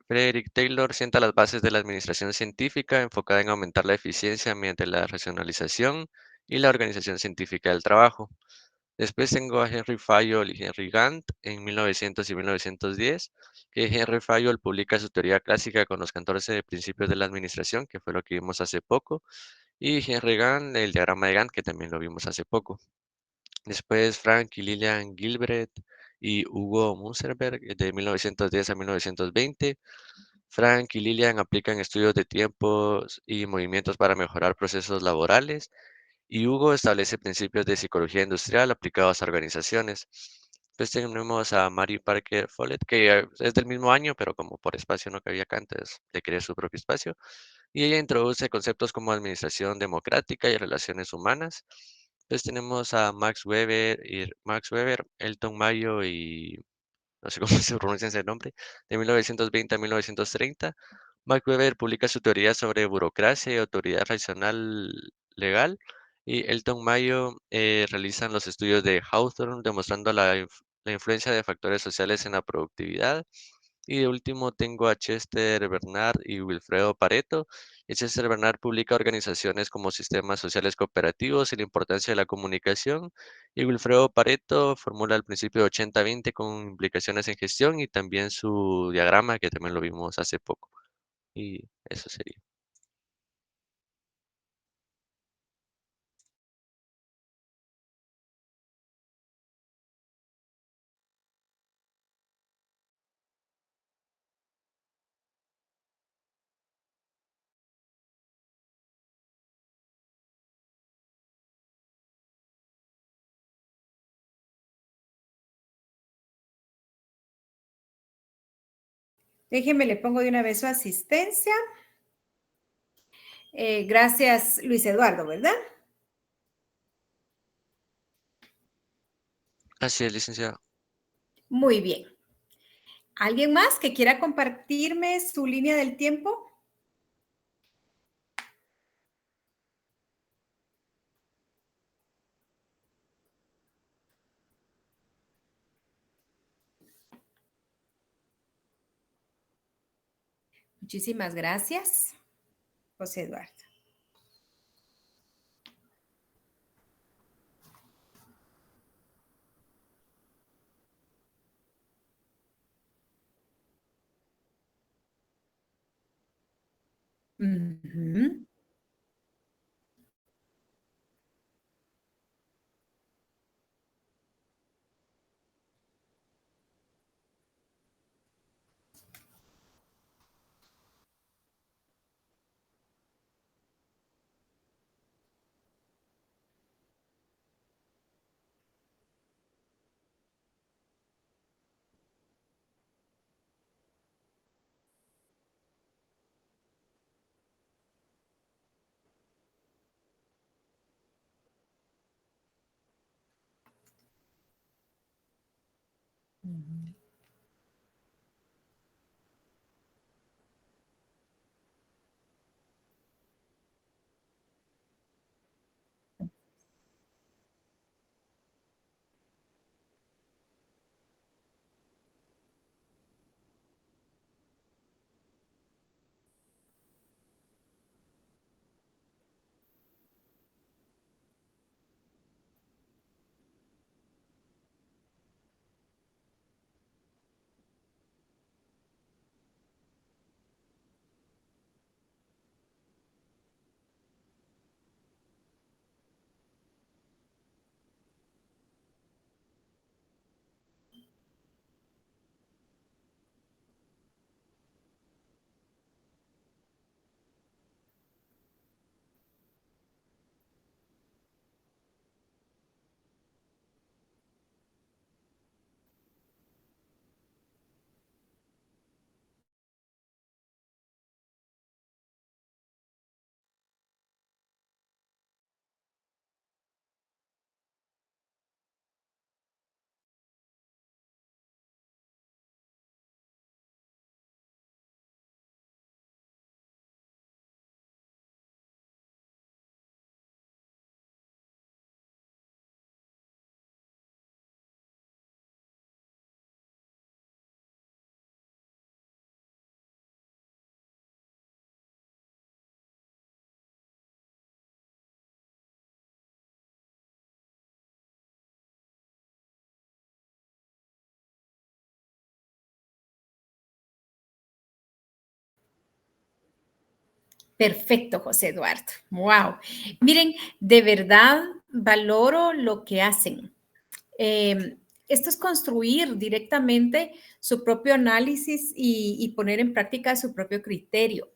Frederick Taylor sienta las bases de la administración científica enfocada en aumentar la eficiencia mediante la racionalización y la organización científica del trabajo. Después tengo a Henry Fayol y Henry Gantt en 1900 y 1910, que Henry Fayol publica su teoría clásica con los 14 principios de la administración, que fue lo que vimos hace poco, y Henry Gantt, el diagrama de Gantt, que también lo vimos hace poco. Después Frank y Lillian Gilbert y Hugo Munzenberg de 1910 a 1920. Frank y Lillian aplican estudios de tiempos y movimientos para mejorar procesos laborales y Hugo establece principios de psicología industrial aplicados a organizaciones. Después tenemos a Mary Parker Follett, que es del mismo año, pero como por espacio no cabía acá antes de querer su propio espacio. Y ella introduce conceptos como administración democrática y relaciones humanas. Entonces tenemos a Max Weber, Elton Mayo y no sé cómo se pronuncia ese nombre, de 1920 a 1930. Max Weber publica su teoría sobre burocracia y autoridad racional legal. Y Elton Mayo realizan los estudios de Hawthorne demostrando la influencia de factores sociales en la productividad. Y de último tengo a Chester Bernard y Wilfredo Pareto. Y Chester Bernard publica organizaciones como sistemas sociales cooperativos y la importancia de la comunicación. Y Wilfredo Pareto formula el principio de 80-20 con implicaciones en gestión y también su diagrama que también lo vimos hace poco. Y eso sería. Déjeme, le pongo de una vez su asistencia. Gracias, Luis Eduardo, ¿verdad? Así es, licenciado. Muy bien. ¿Alguien más que quiera compartirme su línea del tiempo? Muchísimas gracias, José Eduardo. Ujú. Ujú. Perfecto, José Eduardo. Wow. Miren, de verdad valoro lo que hacen. Esto es construir directamente su propio análisis y poner en práctica su propio criterio.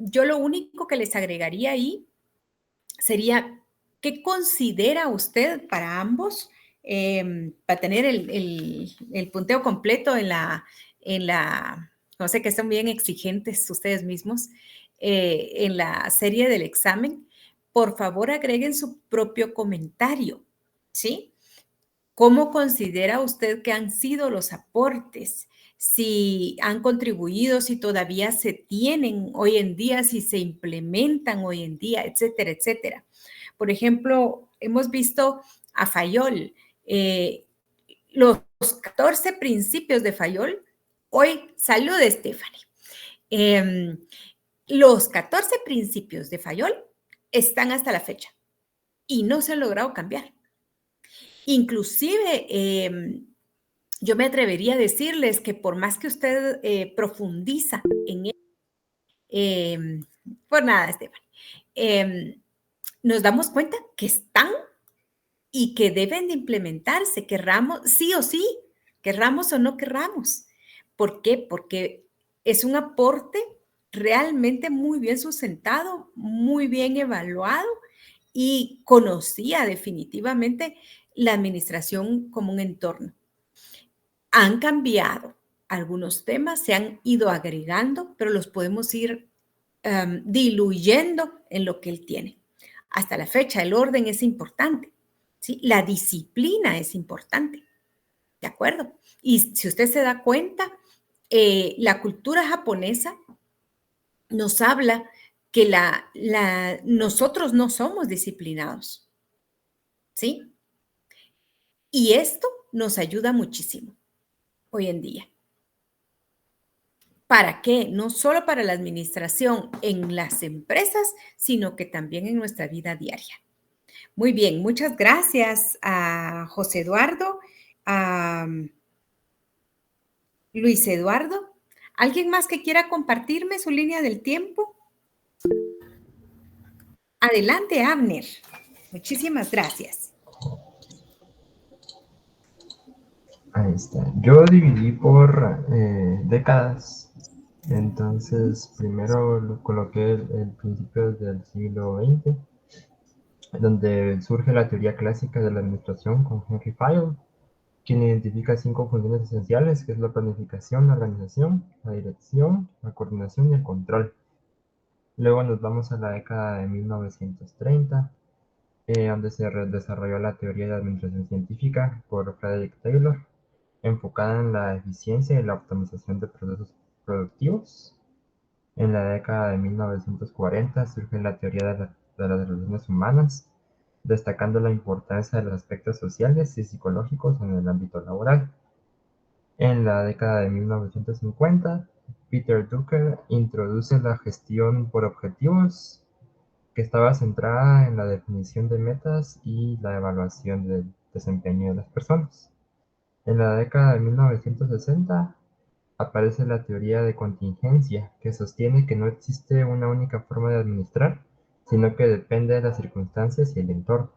Yo lo único que les agregaría ahí sería, ¿qué considera usted para ambos? Para tener el punteo completo no sé, que son bien exigentes ustedes mismos, en la serie del examen, por favor agreguen su propio comentario, ¿sí? ¿Cómo considera usted que han sido los aportes? Si han contribuido, si todavía se tienen hoy en día, si se implementan hoy en día, etcétera, etcétera. Por ejemplo, hemos visto a Fayol, los 14 principios de Fayol. Hoy, salud, Stephanie. Los 14 principios de Fayol están hasta la fecha y no se han logrado cambiar. Inclusive, yo me atrevería a decirles que por más que usted profundiza en él, por nada, Estefan, nos damos cuenta que están y que deben de implementarse, querramos, sí o sí, querramos o no querramos. ¿Por qué? Porque es un aporte realmente muy bien sustentado, muy bien evaluado y conocía definitivamente la administración como un entorno. Han cambiado algunos temas, se han ido agregando, pero los podemos ir diluyendo en lo que él tiene. Hasta la fecha, el orden es importante, ¿sí? La disciplina es importante, ¿de acuerdo? Y si usted se da cuenta, la cultura japonesa nos habla que nosotros no somos disciplinados, ¿sí? Y esto nos ayuda muchísimo hoy en día. ¿Para qué? No solo para la administración en las empresas, sino que también en nuestra vida diaria. Muy bien, muchas gracias a José Eduardo, a Luis Eduardo. ¿Alguien más que quiera compartirme su línea del tiempo? Adelante, Abner. Muchísimas gracias. Ahí está. Yo dividí por décadas. Entonces, primero coloqué el principio del siglo XX, donde surge la teoría clásica de la administración con Henry Fayol, quien identifica 5 funciones esenciales, que es la planificación, la organización, la dirección, la coordinación y el control. Luego nos vamos a la década de 1930, donde se desarrolló la teoría de administración científica por Frederick Taylor, enfocada en la eficiencia y la optimización de procesos productivos. En la década de 1940 surge la teoría de las relaciones humanas, destacando la importancia de los aspectos sociales y psicológicos en el ámbito laboral. En la década de 1950, Peter Drucker introduce la gestión por objetivos, que estaba centrada en la definición de metas y la evaluación del desempeño de las personas. En la década de 1960 aparece la teoría de contingencia, que sostiene que no existe una única forma de administrar, sino que depende de las circunstancias y el entorno.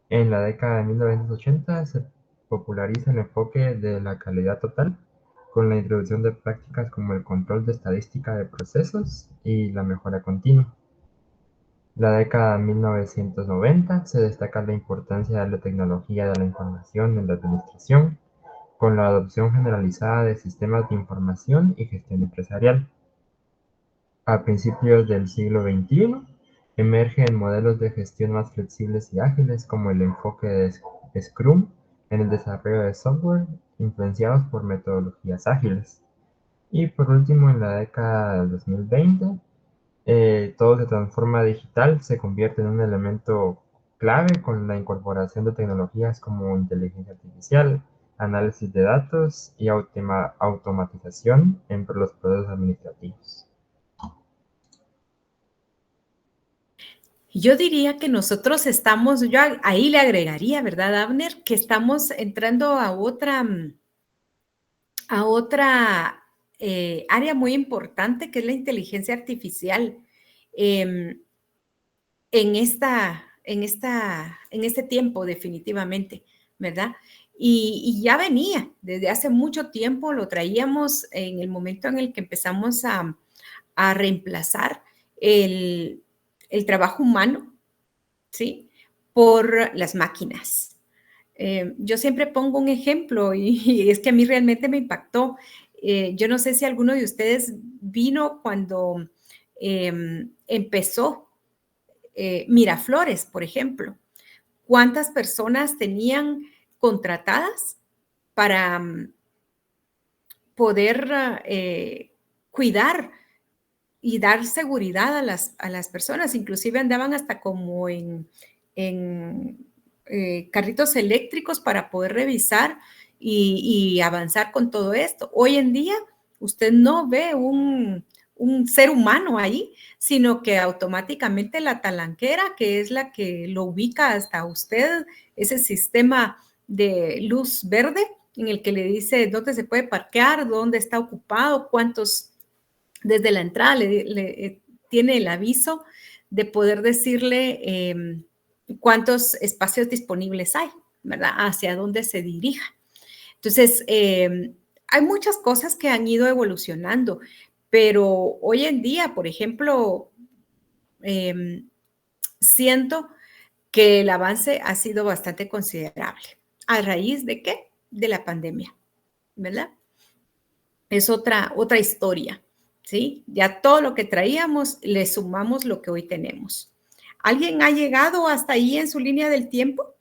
En la década de 1980 se populariza el enfoque de la calidad total, con la introducción de prácticas como el control de estadística de procesos y la mejora continua. La década de 1990 se destaca la importancia de la tecnología de la información en la administración, con la adopción generalizada de sistemas de información y gestión empresarial. A principios del siglo XXI, emergen modelos de gestión más flexibles y ágiles, como el enfoque de Scrum en el desarrollo de software, influenciados por metodologías ágiles. Y por último, en la década del 2020, todo se transforma digital, se convierte en un elemento clave con la incorporación de tecnologías como inteligencia artificial, análisis de datos y automatización en los procesos administrativos. Yo diría que nosotros estamos, yo ahí le agregaría, ¿verdad, Abner? Que estamos entrando a otra área muy importante que es la inteligencia artificial en este tiempo definitivamente, ¿verdad? Y ya venía desde hace mucho tiempo, lo traíamos en el momento en el que empezamos a reemplazar el trabajo humano, ¿sí? Por las máquinas. Yo siempre pongo un ejemplo y es que a mí realmente me impactó. Yo no sé si alguno de ustedes vino cuando empezó Miraflores, por ejemplo. ¿Cuántas personas tenían contratadas para poder cuidar y dar seguridad a las personas? Inclusive andaban hasta como en carritos eléctricos para poder revisar y avanzar con todo esto. Hoy en día usted no ve un ser humano ahí, sino que automáticamente la talanquera, que es la que lo ubica hasta usted, ese sistema de luz verde en el que le dice dónde se puede parquear, dónde está ocupado, cuántos, desde la entrada tiene el aviso de poder decirle cuántos espacios disponibles hay, ¿verdad? Hacia dónde se dirija. Entonces, hay muchas cosas que han ido evolucionando, pero hoy en día, por ejemplo, siento que el avance ha sido bastante considerable. ¿A raíz de qué? De la pandemia, ¿verdad? Es otra historia, ¿sí? Ya todo lo que traíamos, le sumamos lo que hoy tenemos. ¿Alguien ha llegado hasta ahí en su línea del tiempo?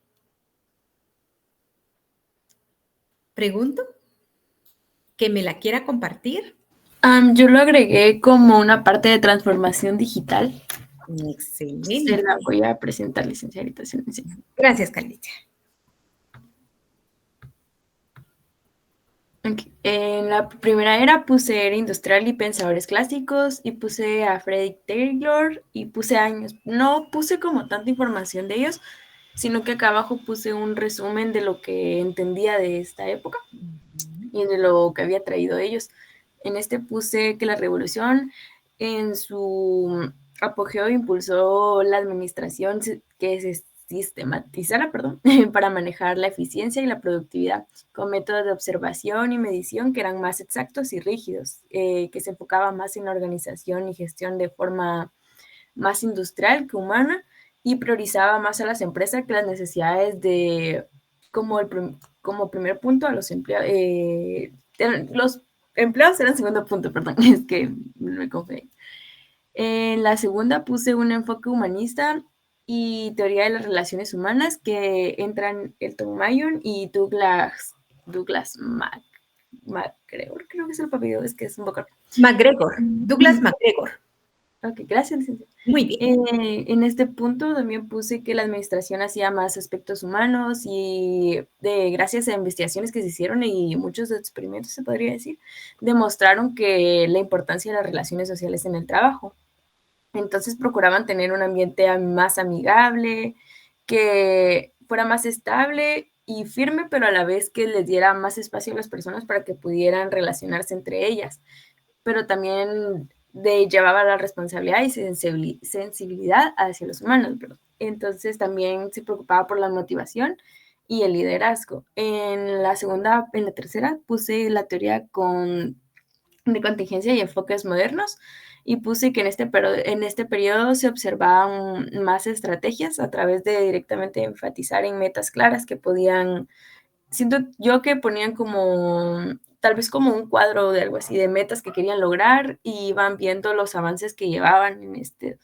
Pregunto. ¿Que me la quiera compartir? Yo lo agregué como una parte de transformación digital. Excelente. Se la voy a presentar, licenciadita. Gracias, Carlita. Okay. En la primera era puse era industrial y pensadores clásicos y puse a Frederick Taylor y puse años. No puse como tanta información de ellos, sino que acá abajo puse un resumen de lo que entendía de esta época y de lo que había traído ellos. En este puse que la revolución en su apogeo impulsó la administración que se sistematizara, para manejar la eficiencia y la productividad con métodos de observación y medición que eran más exactos y rígidos, que se enfocaba más en la organización y gestión de forma más industrial que humana y priorizaba más a las empresas que las necesidades de, como primer punto, a los empleados. Los empleados eran segundo punto, perdón, es que me confundí. En la segunda puse un enfoque humanista y teoría de las relaciones humanas que entran Elton Mayon y Douglas MacGregor, creo que es el apellido, es que es un poco... MacGregor, Douglas MacGregor. Ok, gracias, licenciada. Muy bien. En este punto también puse que la administración hacía más aspectos humanos y gracias a investigaciones que se hicieron y muchos experimentos, se podría decir, demostraron que la importancia de las relaciones sociales en el trabajo. Entonces procuraban tener un ambiente más amigable, que fuera más estable y firme, pero a la vez que les diera más espacio a las personas para que pudieran relacionarse entre ellas. Pero también llevaba la responsabilidad y sensibilidad hacia los humanos. Entonces también se preocupaba por la motivación y el liderazgo. En la tercera puse la teoría de contingencia y enfoques modernos y puse que en este periodo se observaban más estrategias a través de directamente enfatizar en metas claras que podían, siento yo que ponían como, tal vez como un cuadro de algo así, de metas que querían lograr y iban viendo los avances que llevaban en este.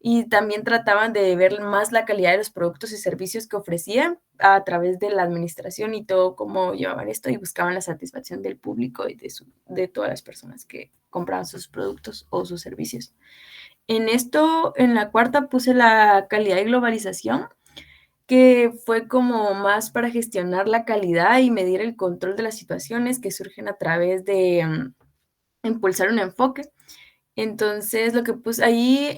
Y también trataban de ver más la calidad de los productos y servicios que ofrecían a través de la administración y todo cómo llevaban esto y buscaban la satisfacción del público y de todas las personas que compraban sus productos o sus servicios. En la cuarta puse la calidad y globalización, que fue como más para gestionar la calidad y medir el control de las situaciones que surgen a través de impulsar un enfoque. Entonces, lo que puse ahí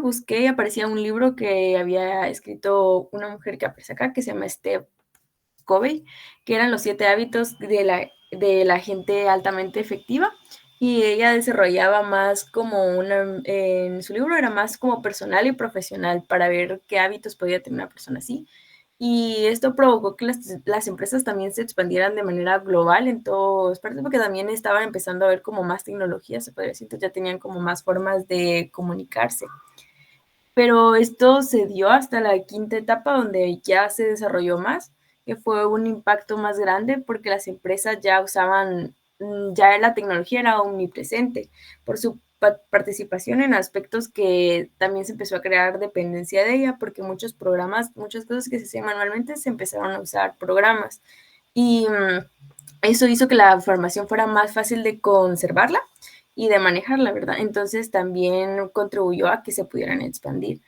busqué y aparecía un libro que había escrito una mujer que aparece acá, que se llama Steph Covey, que eran los 7 hábitos de la gente altamente efectiva, Y ella desarrollaba más como en su libro era más como personal y profesional para ver qué hábitos podía tener una persona así. Y esto provocó que las empresas también se expandieran de manera global en todas partes, porque también estaban empezando a ver como más tecnología, se podría decir, entonces ya tenían como más formas de comunicarse. Pero esto se dio hasta la quinta etapa donde ya se desarrolló más, que fue un impacto más grande porque las empresas ya usaban, ya la tecnología era omnipresente por su participación en aspectos que también se empezó a crear dependencia de ella, porque muchos programas, muchas cosas que se hacían manualmente se empezaron a usar programas. Y eso hizo que la información fuera más fácil de conservarla y de manejarla, ¿verdad? Entonces también contribuyó a que se pudieran expandir.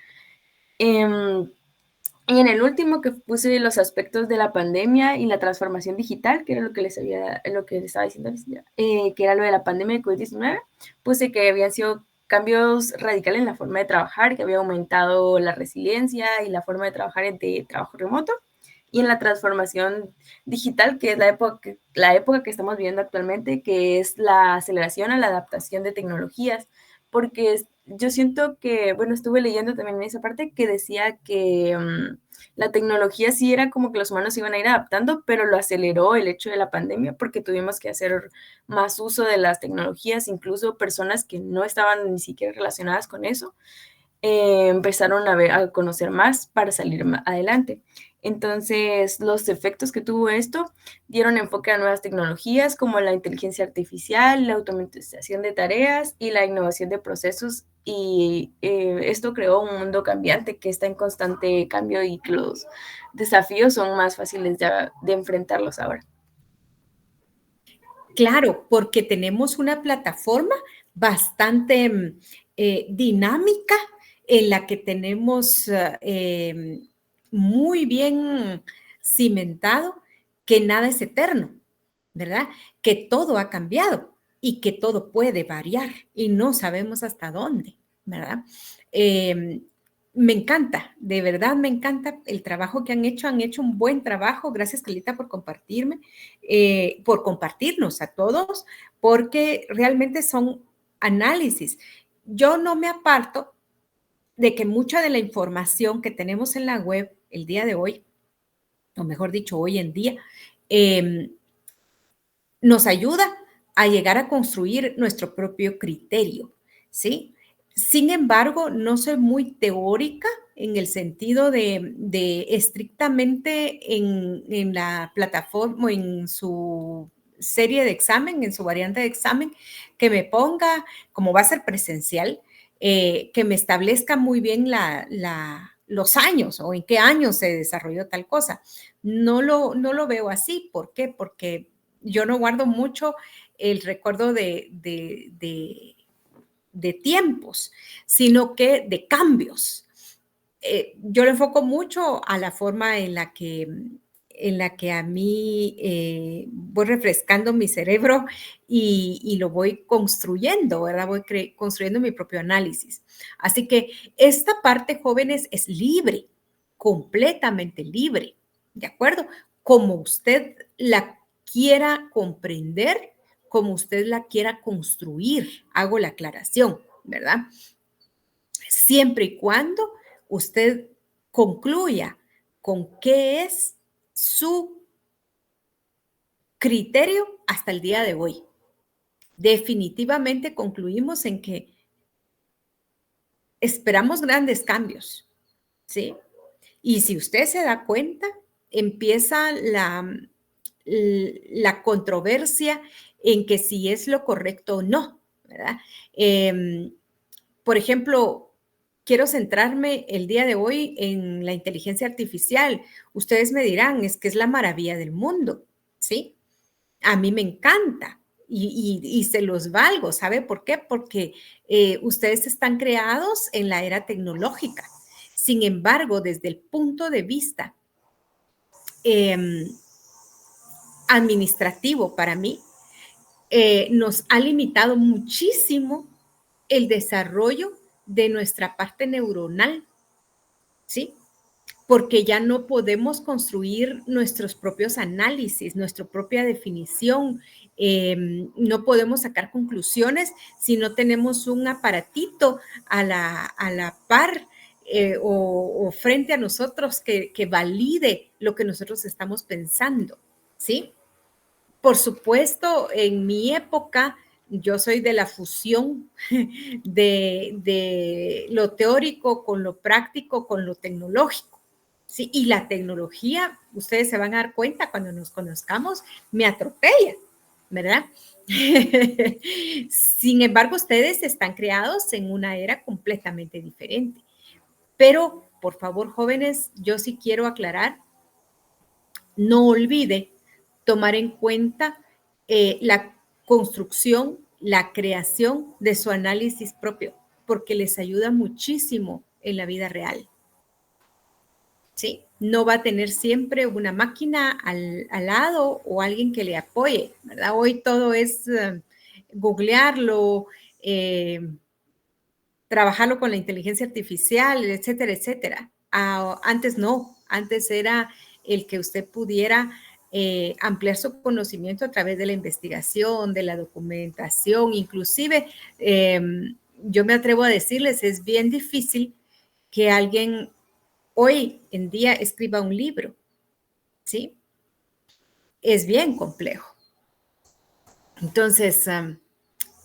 Y en el último que puse los aspectos de la pandemia y la transformación digital, que era lo que les estaba diciendo, que era lo de la pandemia de COVID-19, puse que habían sido cambios radicales en la forma de trabajar, que había aumentado la resiliencia y la forma de trabajar de trabajo remoto, y en la transformación digital, que es la época que estamos viviendo actualmente, que es la aceleración a la adaptación de tecnologías, porque yo siento que, bueno, estuve leyendo también en esa parte que decía que la tecnología sí era como que los humanos se iban a ir adaptando, pero lo aceleró el hecho de la pandemia porque tuvimos que hacer más uso de las tecnologías, incluso personas que no estaban ni siquiera relacionadas con eso, empezaron a conocer más para salir adelante. Entonces, los efectos que tuvo esto dieron enfoque a nuevas tecnologías como la inteligencia artificial, la automatización de tareas y la innovación de procesos. Y esto creó un mundo cambiante que está en constante cambio y que los desafíos son más fáciles de enfrentarlos ahora. Claro, porque tenemos una plataforma bastante dinámica en la que tenemos muy bien cimentado que nada es eterno, ¿verdad? Que todo ha cambiado y que todo puede variar y no sabemos hasta dónde, ¿verdad? Me encanta, de verdad me encanta el trabajo que han hecho un buen trabajo. Gracias, Carlita, por compartirme, por compartirnos a todos, porque realmente son análisis. Yo no me aparto de que mucha de la información que tenemos en la web el día de hoy, o mejor dicho, hoy en día, nos ayuda a llegar a construir nuestro propio criterio, ¿sí? Sin embargo, no soy muy teórica en el sentido de estrictamente en la plataforma, en su serie de examen, en su variante de examen, que me ponga, como va a ser presencial, que me establezca muy bien los años o en qué años se desarrolló tal cosa. No lo veo así. ¿Por qué? Porque yo no guardo mucho el recuerdo de tiempos, sino que de cambios. Yo le enfoco mucho a la forma en la que a mí voy refrescando mi cerebro y lo voy construyendo, ¿verdad? Voy construyendo mi propio análisis. Así que esta parte, jóvenes, es libre, completamente libre, ¿de acuerdo? Como usted la quiera comprender, como usted la quiera construir, hago la aclaración, ¿verdad? Siempre y cuando usted concluya con qué es su criterio hasta el día de hoy. Definitivamente concluimos en que esperamos grandes cambios, ¿sí? Y si usted se da cuenta, empieza la controversia en que si es lo correcto o no, ¿verdad? Por ejemplo, quiero centrarme el día de hoy en la inteligencia artificial. Ustedes me dirán, es que es la maravilla del mundo, ¿sí? A mí me encanta y se los valgo. ¿Sabe por qué? Porque ustedes están creados en la era tecnológica. Sin embargo, desde el punto de vista administrativo para mí, nos ha limitado muchísimo el desarrollo de nuestra parte neuronal, ¿sí? Porque ya no podemos construir nuestros propios análisis, nuestra propia definición, No podemos sacar conclusiones si no tenemos un aparatito a la par o frente a nosotros que valide lo que nosotros estamos pensando, ¿sí? Por supuesto, en mi época, yo soy de la fusión de lo teórico con lo práctico, con lo tecnológico. ¿Sí? Y la tecnología, ustedes se van a dar cuenta cuando nos conozcamos, me atropella, ¿verdad? Sin embargo, ustedes están creados en una era completamente diferente. Pero, por favor, jóvenes, yo sí quiero aclarar, no olvide tomar en cuenta la construcción, la creación de su análisis propio, porque les ayuda muchísimo en la vida real. ¿Sí? No va a tener siempre una máquina al lado o alguien que le apoye, ¿verdad? Hoy todo es googlearlo, trabajarlo con la inteligencia artificial, etcétera, etcétera. Antes no, antes era el que usted pudiera ampliar su conocimiento a través de la investigación, de la documentación, inclusive yo me atrevo a decirles, es bien difícil que alguien hoy en día escriba un libro, ¿sí? Es bien complejo. Entonces,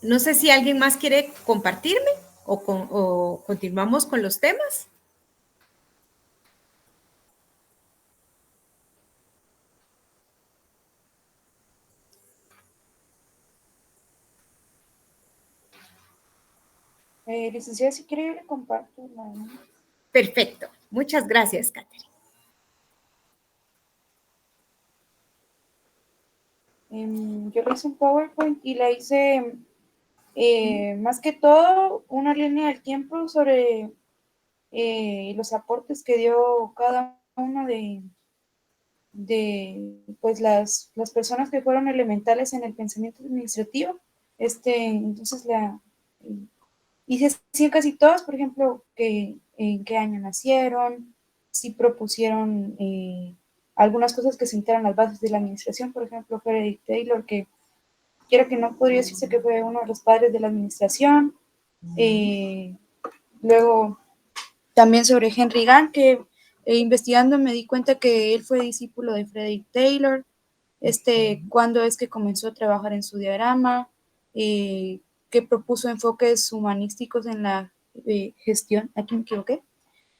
no sé si alguien más quiere compartirme o continuamos con los temas. Licenciada, si quiere, yo le comparto. Perfecto. Muchas gracias, Catherine. Yo le hice un PowerPoint y le hice, más que todo, una línea del tiempo sobre los aportes que dio cada una de pues las personas que fueron elementales en el pensamiento administrativo. Entonces hice así en casi todos, por ejemplo, en qué año nacieron, si propusieron algunas cosas que sentaron las bases de la administración, por ejemplo, Frederick Taylor, que quiera que no podría decirse que fue uno de los padres de la administración. Luego, también sobre Henry Gantt, que investigando me di cuenta que él fue discípulo de Frederick Taylor, cuándo es que comenzó a trabajar en su diagrama, que propuso enfoques humanísticos en la gestión, aquí me equivoqué,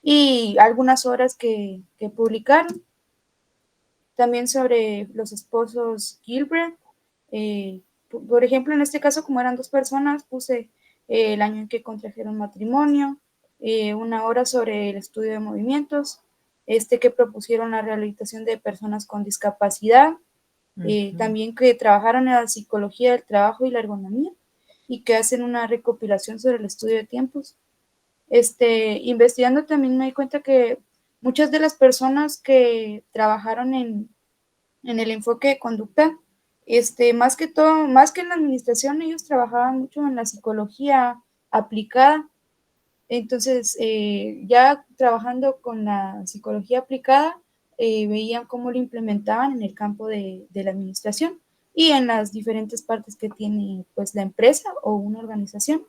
y algunas obras que publicaron. También sobre los esposos Gilbert, por ejemplo, en este caso, como eran dos personas, puse el año en que contrajeron matrimonio, una hora sobre el estudio de movimientos, que propusieron la rehabilitación de personas con discapacidad, también que trabajaron en la psicología del trabajo y la ergonomía, y que hacen una recopilación sobre el estudio de tiempos. Investigando también me di cuenta que muchas de las personas que trabajaron en el enfoque de conducta, más que todo, más que en la administración, ellos trabajaban mucho en la psicología aplicada. Entonces, ya trabajando con la psicología aplicada, veían cómo lo implementaban en el campo de la administración y en las diferentes partes que tiene pues la empresa o una organización.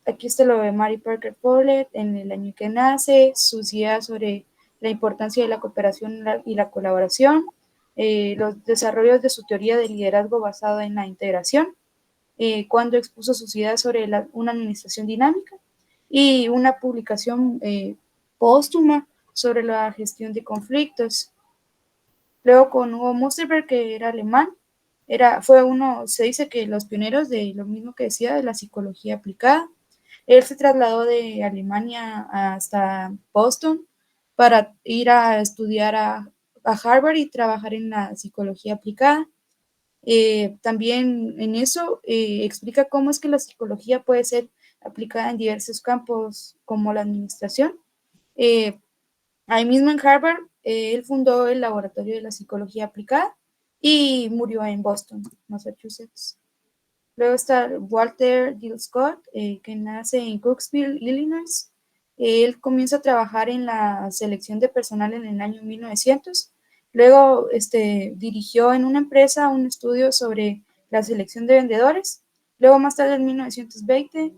Aquí está lo de Mary Parker Follett, en el año que nace, sus ideas sobre la importancia de la cooperación y la colaboración, los desarrollos de su teoría de liderazgo basado en la integración, cuando expuso sus ideas sobre una administración dinámica y una publicación póstuma sobre la gestión de conflictos. Luego con Hugo Musterberg, que era alemán, fue uno, se dice que los pioneros de lo mismo que decía, de la psicología aplicada. Él se trasladó de Alemania hasta Boston para ir a estudiar a Harvard y trabajar en la psicología aplicada. También en eso explica cómo es que la psicología puede ser aplicada en diversos campos como la administración. Ahí mismo en Harvard, él fundó el Laboratorio de la Psicología Aplicada y murió en Boston, Massachusetts. Luego está Walter D. Scott, que nace en Cooksville, Illinois. Él comienza a trabajar en la selección de personal en el año 1900. Luego dirigió en una empresa un estudio sobre la selección de vendedores. Luego, más tarde, en 1920,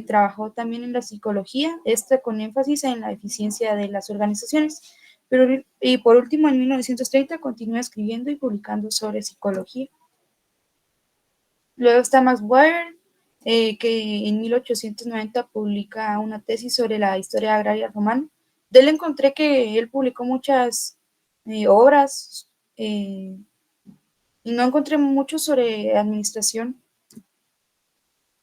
trabajó también en la psicología, con énfasis en la eficiencia de las organizaciones. Y por último, en 1930, continúa escribiendo y publicando sobre psicología. Luego está Max Weber, que en 1890 publica una tesis sobre la historia agraria romana. De él encontré que él publicó muchas obras y no encontré mucho sobre administración.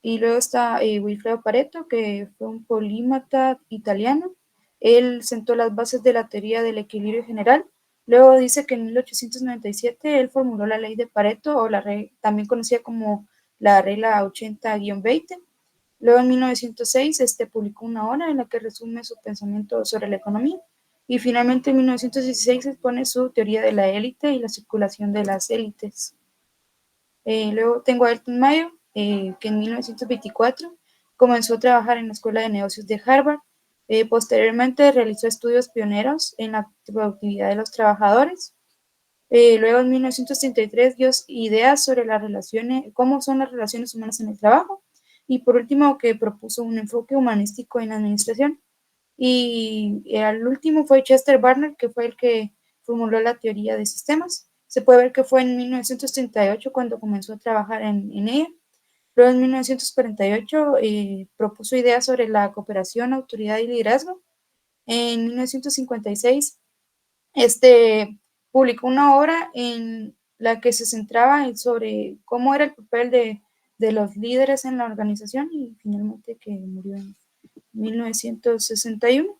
Y luego está Wilfredo Pareto, que fue un polímata italiano. Él sentó las bases de la teoría del equilibrio general. Luego dice que en 1897 él formuló la ley de Pareto, o también conocida como la regla 80-20. Luego en 1906 publicó una obra en la que resume su pensamiento sobre la economía. Y finalmente en 1916 expone su teoría de la élite y la circulación de las élites. Luego tengo a Elton Mayo, que en 1924 comenzó a trabajar en la Escuela de Negocios de Harvard. Posteriormente realizó estudios pioneros en la productividad de los trabajadores. Luego en 1933 dio ideas sobre las relaciones, cómo son las relaciones humanas en el trabajo. Y por último, que propuso un enfoque humanístico en la administración. Y el último fue Chester Barnard, que fue el que formuló la teoría de sistemas. Se puede ver que fue en 1938 cuando comenzó a trabajar en ella. Luego en 1948 propuso ideas sobre la cooperación, autoridad y liderazgo. En 1956 publicó una obra en la que se centraba sobre cómo era el papel de los líderes en la organización, y finalmente que murió en 1961.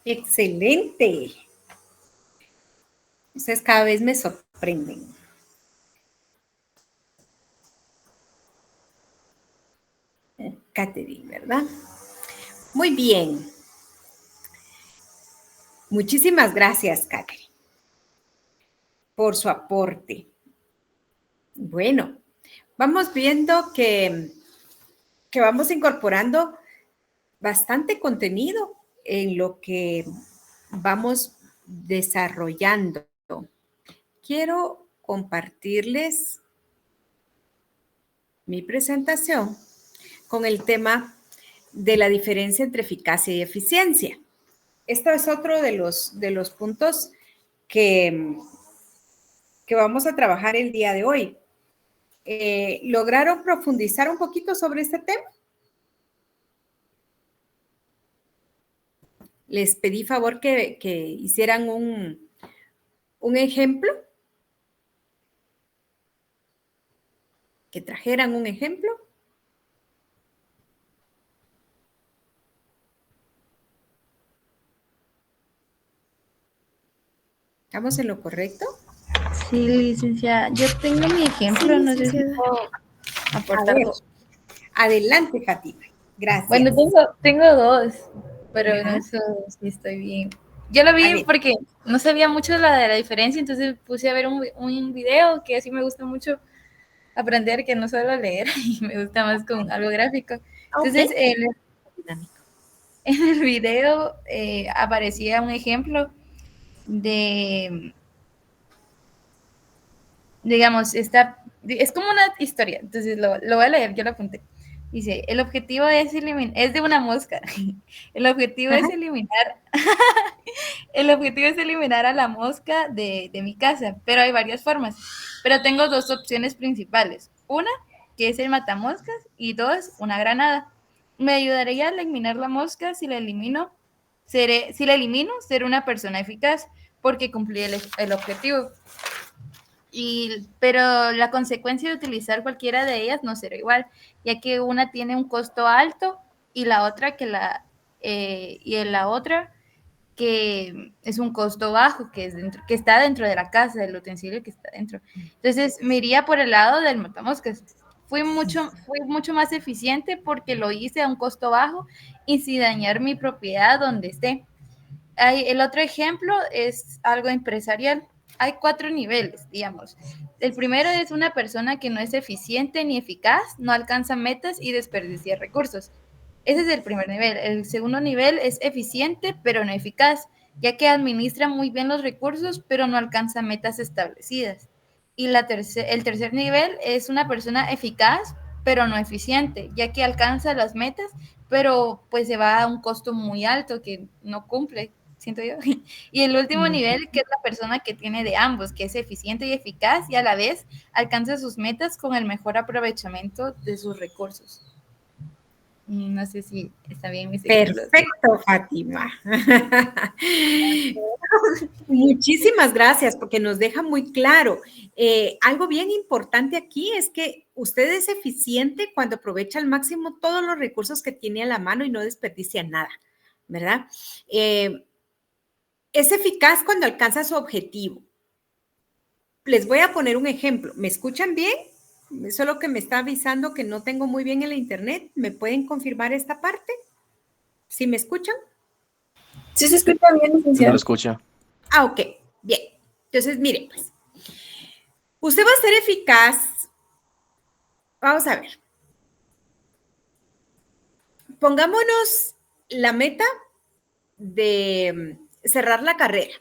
Excelente. Ustedes cada vez me sorprenden. Catherine, ¿verdad? Muy bien. Muchísimas gracias, Catherine, por su aporte. Bueno, vamos viendo que vamos incorporando bastante contenido en lo que vamos desarrollando. Quiero compartirles mi presentación con el tema de la diferencia entre eficacia y eficiencia. Esto es otro de los puntos que vamos a trabajar el día de hoy. ¿Lograron profundizar un poquito sobre este tema? Les pedí favor que hicieran un ejemplo, que trajeran un ejemplo. ¿Estamos en lo correcto? Sí, licenciada. Yo tengo mi ejemplo, Sí, no sé si licenciada. puedo aportar A ver, algo. adelante, Fátima. Gracias. Bueno, tengo dos, pero Ajá. no sé si estoy bien. Yo lo A vi ver. porque no sabía mucho de la diferencia, entonces puse a ver un video que así me gusta mucho aprender, que no solo leer, y me gusta más con algo gráfico. Entonces, en el video aparecía un ejemplo de, digamos, es como una historia, entonces lo voy a leer, yo lo apunté. Dice, el objetivo es de una mosca. El objetivo es eliminar, el objetivo es eliminar a la mosca de mi casa, pero hay varias formas. Pero tengo dos opciones principales. Una, que es el matamoscas, y dos, una granada. Me ayudaría a eliminar la mosca. Si la elimino, seré una persona eficaz, porque cumplí el objetivo. Pero la consecuencia de utilizar cualquiera de ellas no será igual, ya que una tiene un costo alto y la otra que es un costo bajo, que está dentro de la casa, del utensilio que está dentro. Entonces me iría por el lado del matamoscas. Fui mucho más eficiente porque lo hice a un costo bajo y sin dañar mi propiedad donde esté. El otro ejemplo es algo empresarial. Hay 4 niveles, digamos. El primero es una persona que no es eficiente ni eficaz, no alcanza metas y desperdicia recursos. Ese es el primer nivel. El segundo nivel es eficiente, pero no eficaz, ya que administra muy bien los recursos, pero no alcanza metas establecidas. Y el tercer nivel es una persona eficaz, pero no eficiente, ya que alcanza las metas, pero pues se va a un costo muy alto que no cumple, siento yo. Y el último nivel, que es la persona que tiene de ambos, que es eficiente y eficaz, y a la vez alcanza sus metas con el mejor aprovechamiento de sus recursos. No sé si está bien mis ejemplos. Perfecto, Fátima. Muchísimas gracias porque nos deja muy claro. Algo bien importante aquí es que usted es eficiente cuando aprovecha al máximo todos los recursos que tiene a la mano y no desperdicia nada, ¿verdad? Es eficaz cuando alcanza su objetivo. Les voy a poner un ejemplo. ¿Me escuchan bien? Solo que me está avisando que no tengo muy bien el internet. ¿Me pueden confirmar esta parte? ¿Sí me escuchan? Sí se escucha bien, No lo licenciado. escucha. Ah, ok, bien. Entonces, miren, pues, usted va a ser eficaz. Vamos a ver. Pongámonos la meta de cerrar la carrera.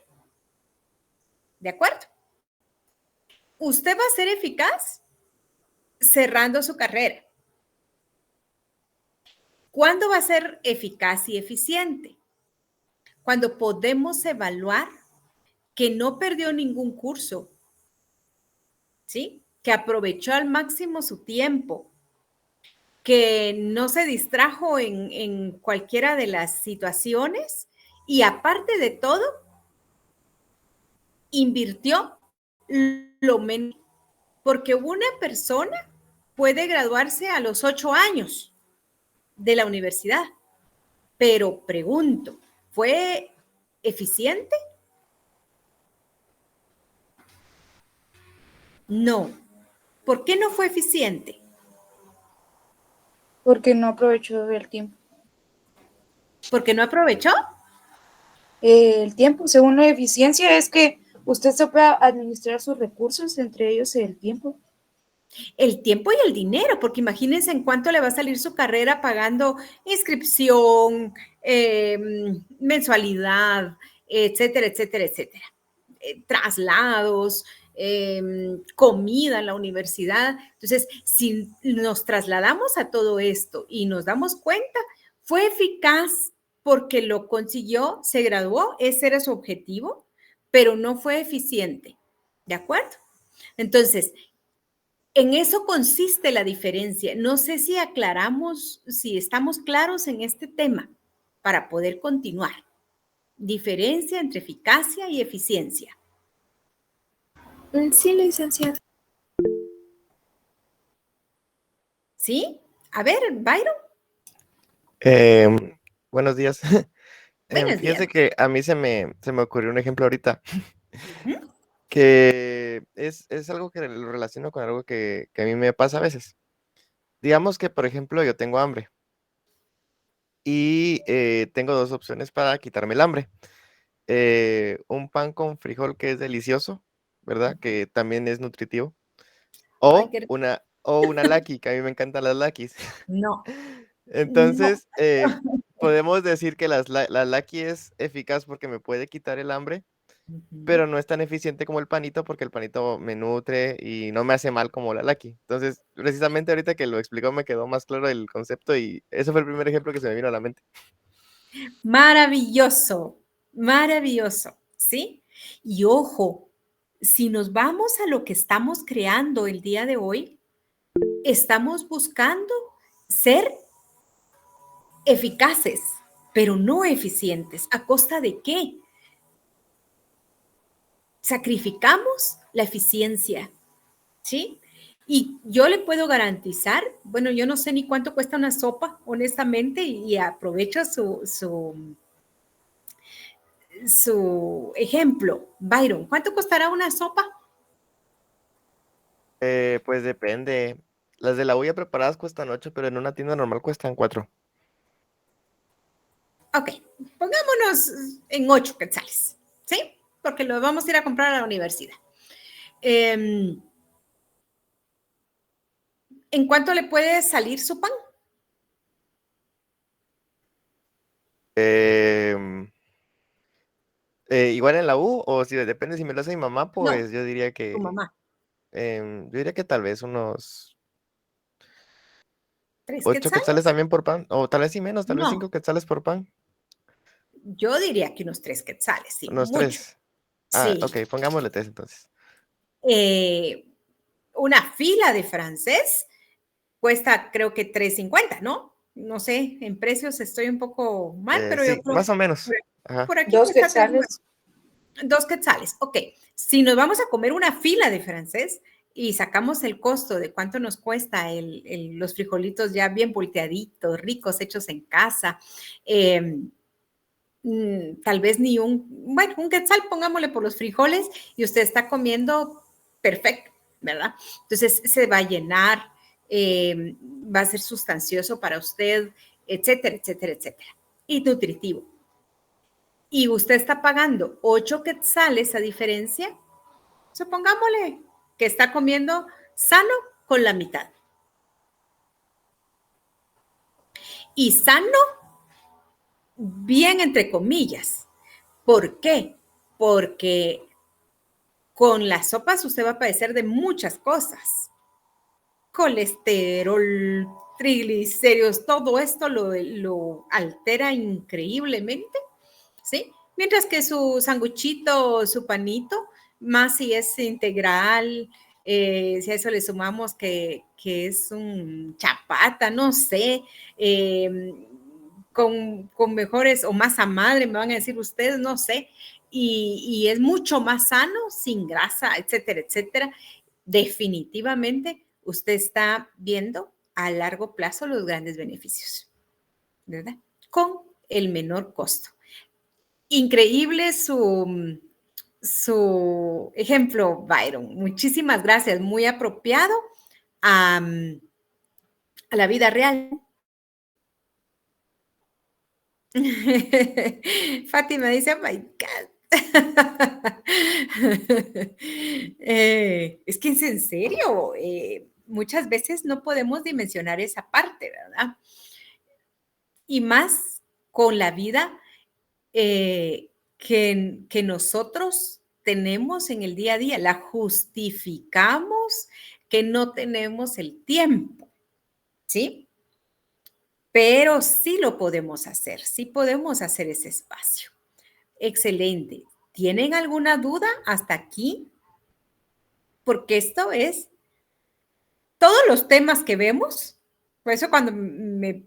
¿De acuerdo? Usted va a ser eficaz cerrando su carrera. ¿Cuándo va a ser eficaz y eficiente? Cuando podemos evaluar que no perdió ningún curso, ¿sí? Que aprovechó al máximo su tiempo, que no se distrajo en cualquiera de las situaciones y aparte de todo, invirtió lo menos, porque una persona puede graduarse a los 8 años de la universidad, pero pregunto, ¿fue eficiente? No. ¿Por qué no fue eficiente? Porque no aprovechó el tiempo. ¿Porque no aprovechó? El tiempo, según la eficiencia, es que usted sepa administrar sus recursos, entre ellos el tiempo. El tiempo y el dinero, porque imagínense en cuánto le va a salir su carrera pagando inscripción, mensualidad, etcétera, etcétera, etcétera. Traslados, comida en la universidad. Entonces, si nos trasladamos a todo esto y nos damos cuenta, fue eficaz porque lo consiguió, se graduó, ese era su objetivo, pero no fue eficiente. ¿De acuerdo? Entonces, en eso consiste la diferencia. No sé si aclaramos, si estamos claros en este tema para poder continuar. Diferencia entre eficacia y eficiencia. Sí, licenciado. ¿Sí? A ver, Byron. Buenos días. Buenos Fíjese días. que a mí se me ocurrió un ejemplo ahorita, Ujú. que es algo que lo relaciono con algo que a mí me pasa a veces. Digamos que, por ejemplo, yo tengo hambre y tengo dos opciones para quitarme el hambre. Un pan con frijol que es delicioso, ¿verdad? Que también es nutritivo. Ay, O una Lucky, que a mí me encantan las Luckys. no, no. Entonces, podemos decir que la Lucky es eficaz porque me puede quitar el hambre, Ujú. pero no es tan eficiente como el panito porque el panito me nutre y no me hace mal como la Lucky. Entonces, precisamente ahorita que lo explicó me quedó más claro el concepto y ese fue el primer ejemplo que se me vino a la mente. Maravilloso, maravilloso, ¿sí? Y ojo, si nos vamos a lo que estamos creando el día de hoy, estamos buscando ser eficaces, pero no eficientes. ¿A costa de qué? Sacrificamos la eficiencia, ¿sí? Y yo le puedo garantizar, bueno, yo no sé ni cuánto cuesta una sopa, honestamente, y aprovecho su ejemplo. Byron, ¿cuánto costará una sopa? Pues depende. Las de la olla preparadas cuestan 8, pero en una tienda normal cuestan 4. Ok, pongámonos en 8 quetzales, ¿sí? Porque lo vamos a ir a comprar a la universidad. ¿En cuánto le puede salir su pan? Igual en la U, o si depende si me lo hace mi mamá, No, pues yo diría tu que, mamá. tal vez unos 3 8 quetzales quetzales. también por pan, o tal vez sí menos, tal vez 5 No, quetzales por pan, yo diría que unos 3 quetzales, sí, unos mucho. 3. Ah, Sí. ok, pongámosle 3 entonces. Una fila de francés cuesta, creo que 3.50, ¿no? No sé, en precios estoy un poco mal, pero yo Sí, creo más o menos. Ajá. por aquí 2 cuesta 3. quetzales. 2 quetzales. Ok, si nos vamos a comer una fila de francés y sacamos el costo de cuánto nos cuesta los frijolitos ya bien volteaditos, ricos, hechos en casa, tal vez ni un quetzal, pongámosle por los frijoles y usted está comiendo perfecto, ¿verdad? Entonces se va a llenar, va a ser sustancioso para usted, etcétera, etcétera, etcétera. Y nutritivo. Y usted está pagando 8 quetzales a diferencia, supongámosle que está comiendo sano con la mitad. Y sano, bien entre comillas. ¿Por qué? Porque con las sopas usted va a padecer de muchas cosas. Colesterol, triglicéridos, todo esto lo altera increíblemente, ¿sí? Mientras que su sanguchito, su panito, más si es integral, si a eso le sumamos que es un chapata, no sé, con mejores o masa madre, me van a decir ustedes, no sé, y es mucho más sano, sin grasa, etcétera, etcétera. Definitivamente usted está viendo a largo plazo los grandes beneficios, ¿verdad? Con el menor costo. Increíble su ejemplo, Byron. Muchísimas gracias, muy apropiado a la vida real. Fátima dice, oh my God. Es que es en serio, muchas veces no podemos dimensionar esa parte, ¿verdad? Y más con la vida que nosotros tenemos en el día a día. La justificamos que no tenemos el tiempo, ¿sí? Pero sí lo podemos hacer, sí podemos hacer ese espacio. Excelente. ¿Tienen alguna duda hasta aquí? Porque esto es todos los temas que vemos. Por eso cuando me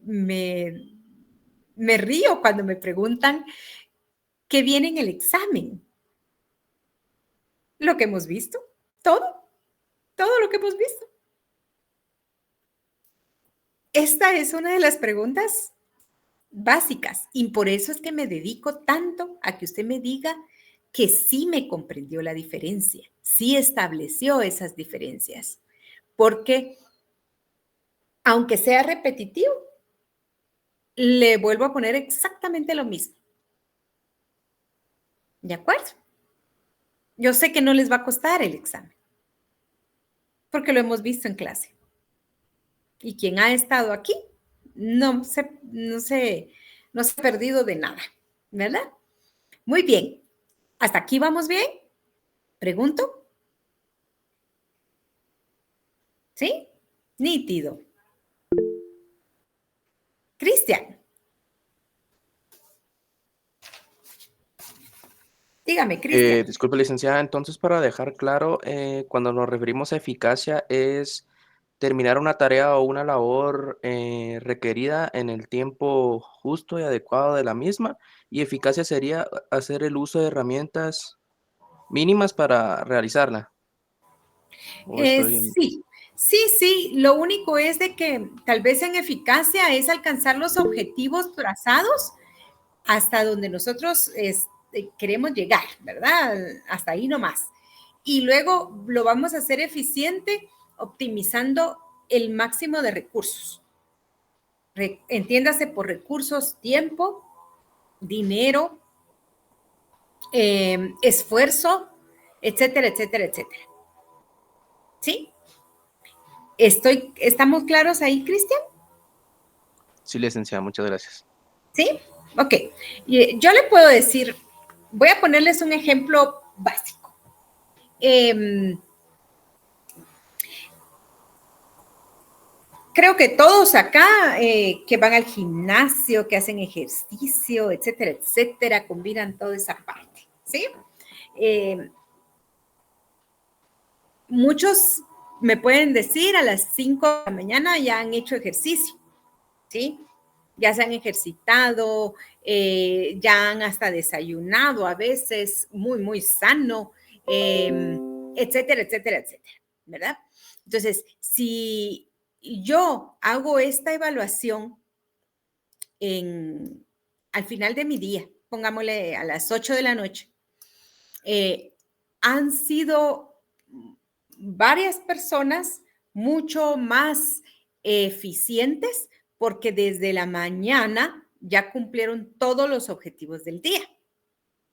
río cuando me preguntan qué viene en el examen. Lo que hemos visto, todo lo que hemos visto. Esta es una de las preguntas básicas y por eso es que me dedico tanto a que usted me diga que sí me comprendió la diferencia, sí estableció esas diferencias, porque aunque sea repetitivo, le vuelvo a poner exactamente lo mismo. ¿De acuerdo? Yo sé que no les va a costar el examen, porque lo hemos visto en clase. Y quien ha estado aquí no se ha perdido de nada, ¿verdad? Muy bien. ¿Hasta aquí vamos bien? Pregunto. ¿Sí? Nítido. Cristian. Dígame, Cristian. Disculpe, licenciada, entonces para dejar claro, cuando nos referimos a eficacia es terminar una tarea o una labor requerida en el tiempo justo y adecuado de la misma, y eficacia sería hacer el uso de herramientas mínimas para realizarla. ¿O estoy... Sí. Lo único es de que tal vez en eficacia es alcanzar los objetivos trazados hasta donde nosotros queremos llegar, ¿verdad? Hasta ahí nomás. Y luego lo vamos a hacer eficiente optimizando el máximo de recursos. Entiéndase por recursos, tiempo, dinero, esfuerzo, etcétera, etcétera, etcétera. ¿Sí? ¿Estamos claros ahí, Cristian? Sí, licenciada, muchas gracias. ¿Sí? Ok, yo le puedo decir, voy a ponerles un ejemplo básico. Creo que todos acá que van al gimnasio, que hacen ejercicio, etcétera, etcétera, combinan toda esa parte, ¿sí? Muchos me pueden decir a las 5 de la mañana ya han hecho ejercicio, ¿sí? Ya se han ejercitado, ya han hasta desayunado a veces, muy, muy sano, etcétera, etcétera, etcétera, ¿verdad? Entonces, si yo hago esta evaluación al final de mi día, pongámosle a las 8 de la noche, han sido varias personas mucho más eficientes porque desde la mañana ya cumplieron todos los objetivos del día,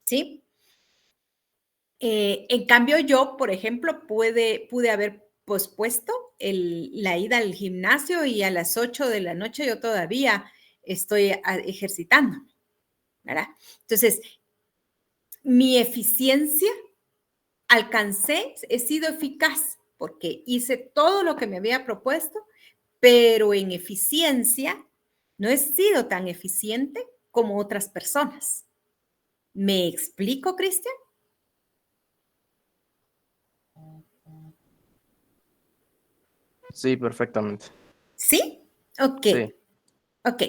¿sí? En cambio, yo, por ejemplo, pude haber pospuesto la ida al gimnasio y a las 8 de la noche yo todavía estoy ejercitando, ¿verdad? Entonces, mi eficiencia he sido eficaz porque hice todo lo que me había propuesto, pero en eficiencia no he sido tan eficiente como otras personas. ¿Me explico, Cristian? Sí, perfectamente. ¿Sí? Ok. Sí. Ok.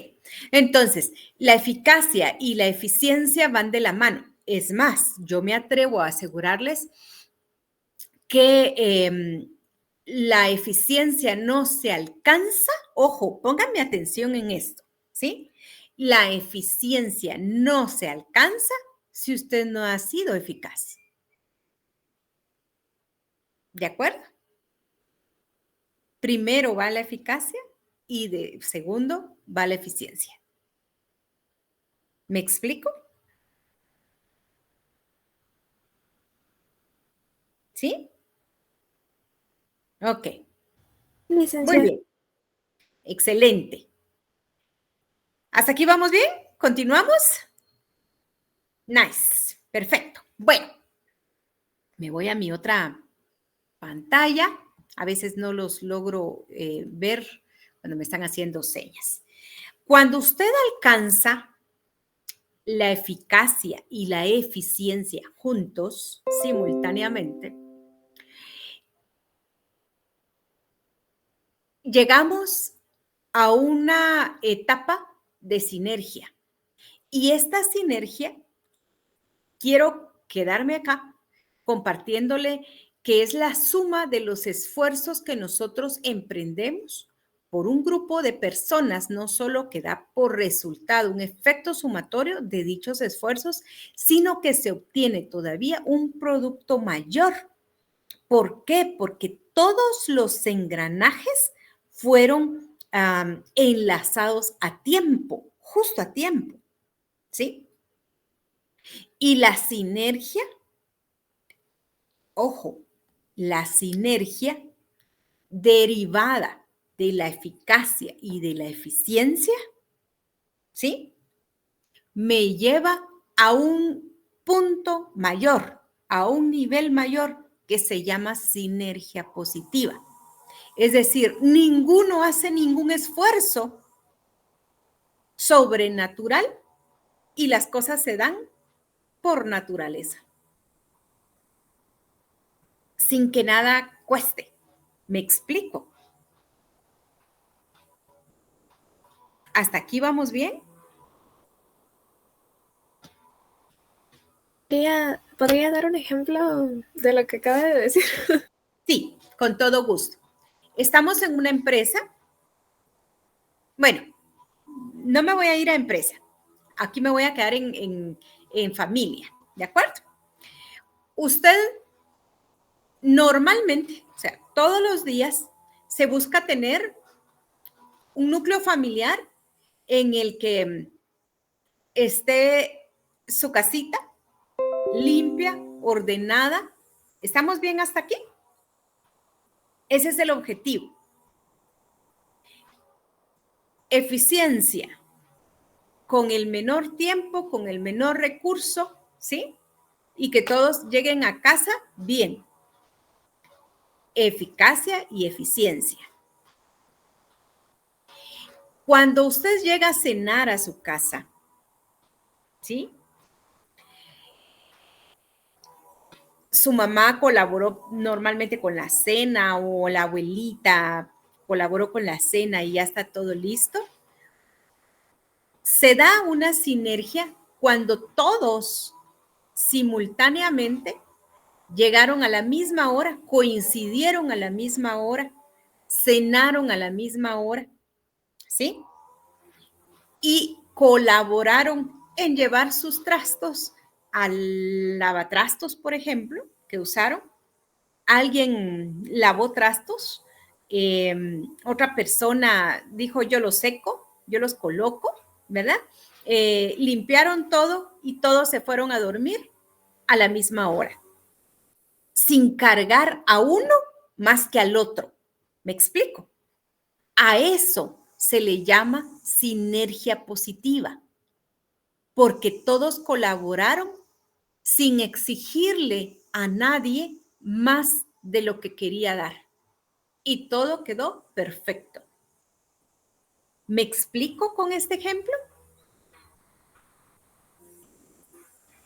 Entonces, la eficacia y la eficiencia van de la mano. Es más, yo me atrevo a asegurarles que la eficiencia no se alcanza. Ojo, pónganme atención en esto, ¿sí? La eficiencia no se alcanza si usted no ha sido eficaz. ¿De acuerdo? Primero va la eficacia y segundo va la eficiencia. ¿Me explico? ¿Sí? Ok. Muy Licenciada. bien. Excelente. ¿Hasta aquí vamos bien? ¿Continuamos? Nice. Perfecto. Bueno, me voy a mi otra pantalla. A veces no los logro ver cuando me están haciendo señas. Cuando usted alcanza la eficacia y la eficiencia juntos, simultáneamente, llegamos a una etapa de sinergia. Y esta sinergia, quiero quedarme acá compartiéndole que es la suma de los esfuerzos que nosotros emprendemos por un grupo de personas, no solo que da por resultado un efecto sumatorio de dichos esfuerzos, sino que se obtiene todavía un producto mayor. ¿Por qué? Porque todos los engranajes fueron enlazados a tiempo, justo a tiempo, ¿sí? Y la sinergia, ojo, la sinergia derivada de la eficacia y de la eficiencia, ¿sí? Me lleva a un punto mayor, a un nivel mayor que se llama sinergia positiva. Es decir, ninguno hace ningún esfuerzo sobrenatural y las cosas se dan por naturaleza, sin que nada cueste. ¿Me explico? ¿Hasta aquí vamos bien? ¿Podría dar un ejemplo de lo que acaba de decir? Sí, con todo gusto. Estamos en una empresa. Bueno, no me voy a ir a empresa. Aquí me voy a quedar en familia, ¿de acuerdo? Usted normalmente, o sea, todos los días se busca tener un núcleo familiar en el que esté su casita limpia, ordenada. ¿Estamos bien hasta aquí? Ese es el objetivo. Eficiencia con el menor tiempo, con el menor recurso, ¿sí? Y que todos lleguen a casa bien. Eficacia y eficiencia. Cuando usted llega a cenar a su casa, ¿sí? Su mamá colaboró normalmente con la cena o la abuelita colaboró con la cena y ya está todo listo. Se da una sinergia cuando todos simultáneamente llegaron a la misma hora, coincidieron a la misma hora, cenaron a la misma hora, ¿sí? Y colaboraron en llevar sus trastos al lavatrastos, por ejemplo, que usaron. Alguien lavó trastos, otra persona dijo yo los seco, yo los coloco, ¿verdad? Limpiaron todo y todos se fueron a dormir a la misma hora, sin cargar a uno más que al otro. ¿Me explico? A eso se le llama sinergia positiva, porque todos colaboraron sin exigirle a nadie más de lo que quería dar. Y todo quedó perfecto. ¿Me explico con este ejemplo?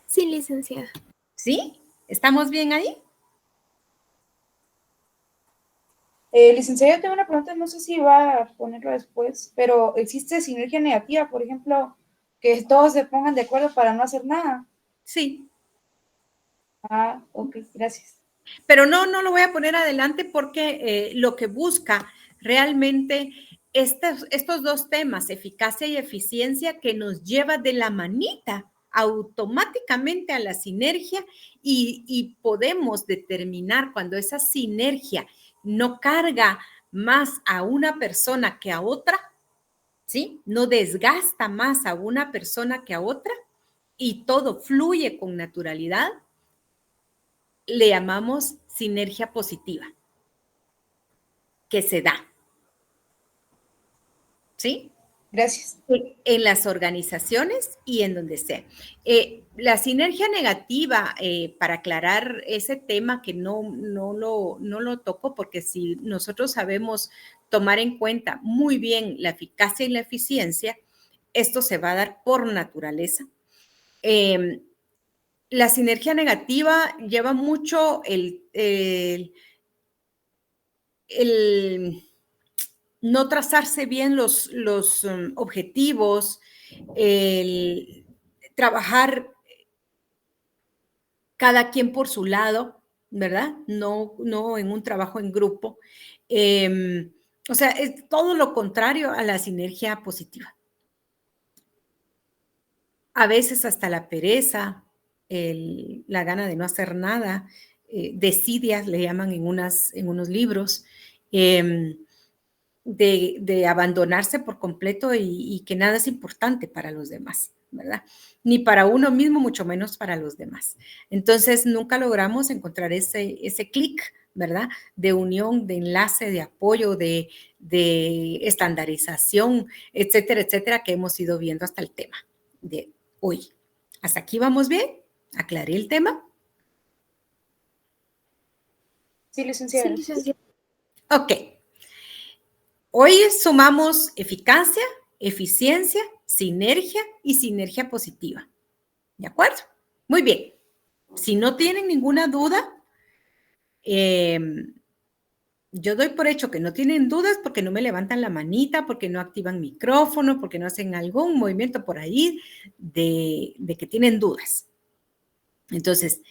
Sí, licenciada. ¿Sí? ¿Estamos bien ahí? Licenciada, yo tengo una pregunta, no sé si va a ponerlo después, pero ¿existe sinergia negativa, por ejemplo, que todos se pongan de acuerdo para no hacer nada? Sí. Ah, ok, gracias. Pero no lo voy a poner adelante porque lo que busca realmente estos dos temas, eficacia y eficiencia, que nos lleva de la manita automáticamente a la sinergia y podemos determinar cuando esa sinergia no carga más a una persona que a otra, ¿sí? No desgasta más a una persona que a otra y todo fluye con naturalidad. Le llamamos sinergia positiva, que se da. ¿Sí? Gracias. En las organizaciones y en donde sea. La sinergia negativa, para aclarar ese tema que no lo toco, porque si nosotros sabemos tomar en cuenta muy bien la eficacia y la eficiencia, esto se va a dar por naturaleza. La sinergia negativa lleva mucho el no trazarse bien los objetivos, el trabajar cada quien por su lado, ¿verdad? No en un trabajo en grupo. O sea, es todo lo contrario a la sinergia positiva. A veces hasta la pereza, la gana de no hacer nada, desidias le llaman en unos libros, de abandonarse por completo y que nada es importante para los demás, ¿verdad? Ni para uno mismo, mucho menos para los demás. Entonces, nunca logramos encontrar ese clic, ¿verdad? De unión, de enlace, de apoyo, de estandarización, etcétera, etcétera, que hemos ido viendo hasta el tema de hoy. ¿Hasta aquí vamos bien? ¿Aclaré el tema? Sí, licenciada. Sí, licenciada. Ok. Hoy sumamos eficacia, eficiencia, sinergia y sinergia positiva. ¿De acuerdo? Muy bien. Si no tienen ninguna duda, yo doy por hecho que no tienen dudas porque no me levantan la manita, porque no activan micrófono, porque no hacen algún movimiento por ahí de que tienen dudas. Entonces,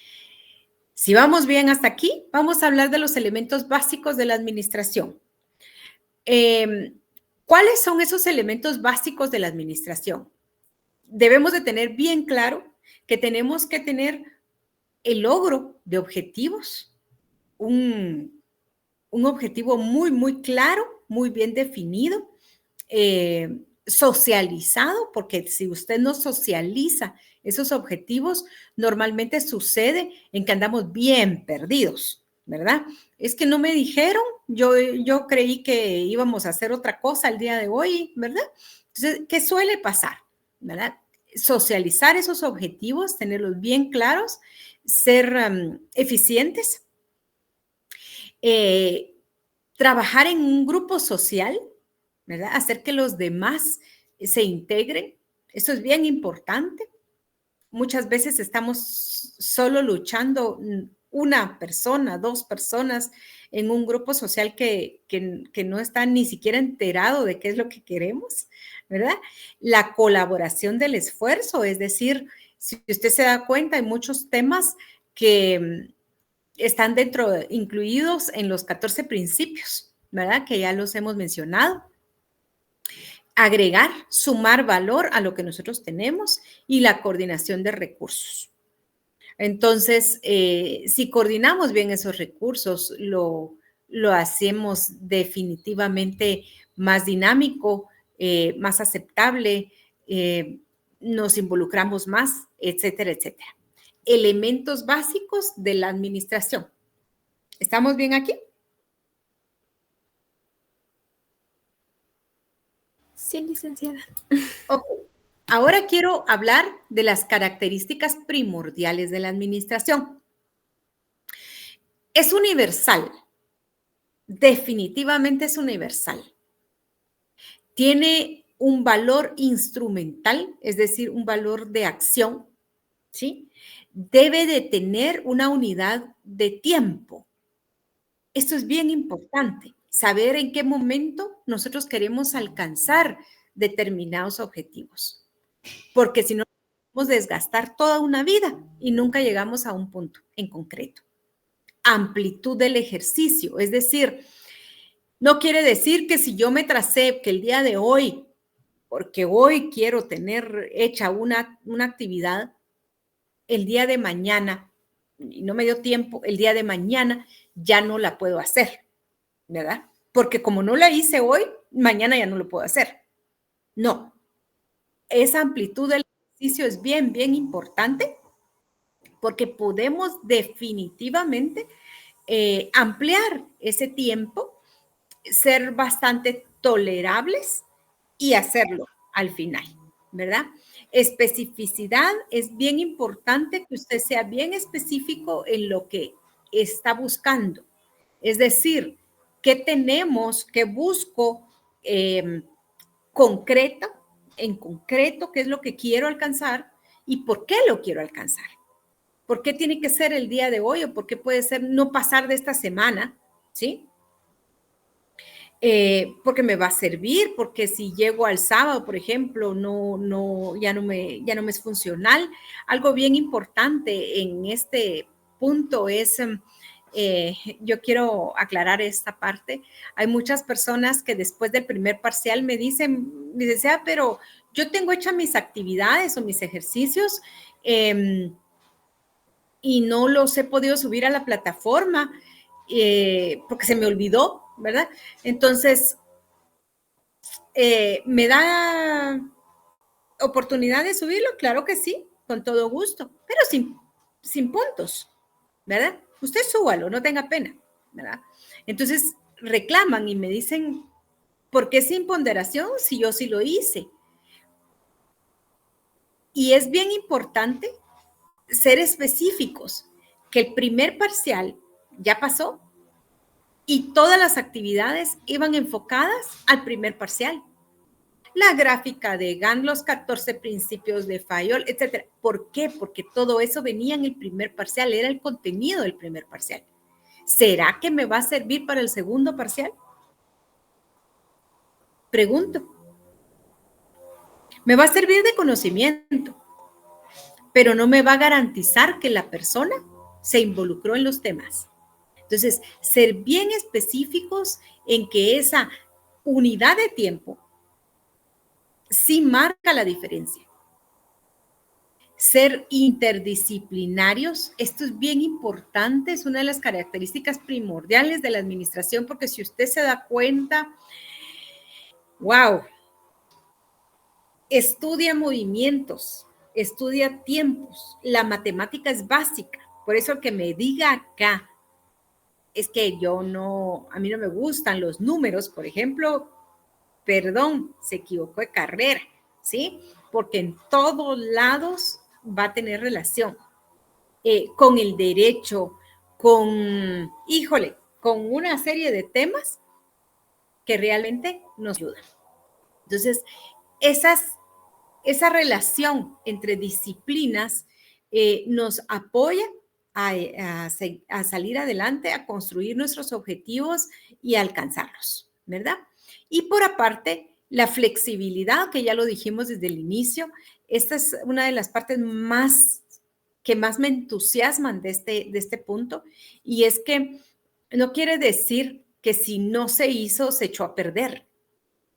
si vamos bien hasta aquí, vamos a hablar de los elementos básicos de la administración. ¿Cuáles son esos elementos básicos de la administración? Debemos de tener bien claro que tenemos que tener el logro de objetivos, un objetivo muy, muy claro, muy bien definido, socializado, porque si usted no socializa esos objetivos, normalmente sucede en que andamos bien perdidos, ¿verdad? Es que no me dijeron, yo creí que íbamos a hacer otra cosa el día de hoy, ¿verdad? Entonces, ¿qué suele pasar? ¿verdad? Socializar esos objetivos, tenerlos bien claros, ser eficientes, trabajar en un grupo social, ¿verdad? Hacer que los demás se integren. Eso es bien importante. Muchas veces estamos solo luchando una persona, dos personas en un grupo social que no está ni siquiera enterado de qué es lo que queremos, ¿verdad? La colaboración del esfuerzo, es decir, si usted se da cuenta, hay muchos temas que están incluidos en los 14 principios, ¿verdad? Que ya los hemos mencionado. Agregar, sumar valor a lo que nosotros tenemos y la coordinación de recursos. Entonces, si coordinamos bien esos recursos, lo hacemos definitivamente más dinámico, más aceptable, nos involucramos más, etcétera, etcétera. Elementos básicos de la administración. ¿Estamos bien aquí? Sí, licenciada. Ok. Ahora quiero hablar de las características primordiales de la administración. Es universal. Definitivamente es universal. Tiene un valor instrumental, es decir, un valor de acción, ¿sí? Debe de tener una unidad de tiempo. Esto es bien importante, saber en qué momento nosotros queremos alcanzar determinados objetivos, porque si no, podemos desgastar toda una vida y nunca llegamos a un punto en concreto. Amplitud del ejercicio, es decir, no quiere decir que si yo me tracé que el día de hoy, porque hoy quiero tener hecha una actividad, el día de mañana, y no me dio tiempo, el día de mañana ya no la puedo hacer, ¿verdad? Porque como no la hice hoy, mañana ya no lo puedo hacer. No, esa amplitud del ejercicio es bien, bien importante porque podemos definitivamente ampliar ese tiempo, ser bastante tolerables y hacerlo al final, ¿verdad? Especificidad, es bien importante que usted sea bien específico en lo que está buscando. Es decir, ¿qué tenemos? ¿Qué busco? Concreta, en concreto, qué es lo que quiero alcanzar y por qué lo quiero alcanzar. ¿Por qué tiene que ser el día de hoy o por qué puede ser no pasar de esta semana? ¿Sí? Porque me va a servir, porque si llego al sábado, por ejemplo, ya no me es funcional. Algo bien importante en este punto es, yo quiero aclarar esta parte. Hay muchas personas que después del primer parcial me dicen, licenciada, pero yo tengo hechas mis actividades o mis ejercicios y no los he podido subir a la plataforma porque se me olvidó, ¿verdad? Entonces, ¿me da oportunidad de subirlo? Claro que sí, con todo gusto, pero sin puntos, ¿verdad? Usted súbalo, no tenga pena, ¿verdad? Entonces, reclaman y me dicen, ¿por qué sin ponderación si yo sí lo hice? Y es bien importante ser específicos, que el primer parcial ya pasó y todas las actividades iban enfocadas al primer parcial. La gráfica de Gantt, los 14 principios de Fayol, etcétera. ¿Por qué? Porque todo eso venía en el primer parcial, era el contenido del primer parcial. ¿Será que me va a servir para el segundo parcial? Pregunto. Me va a servir de conocimiento, pero no me va a garantizar que la persona se involucró en los temas. Entonces, ser bien específicos en que esa unidad de tiempo sí marca la diferencia. Ser interdisciplinarios, esto es bien importante, es una de las características primordiales de la administración, porque si usted se da cuenta, wow, estudia movimientos, estudia tiempos, la matemática es básica, por eso el que me diga acá, es que a mí no me gustan los números, por ejemplo, perdón, se equivocó de carrera, ¿sí? porque en todos lados va a tener relación con el derecho, con, híjole, con una serie de temas que realmente nos ayudan. Entonces, esa relación entre disciplinas nos apoya a salir adelante, a construir nuestros objetivos y a alcanzarlos, ¿verdad? Y por aparte, la flexibilidad, que ya lo dijimos desde el inicio, esta es una de las partes que más me entusiasman de este punto, y es que no quiere decir que si no se hizo, se echó a perder.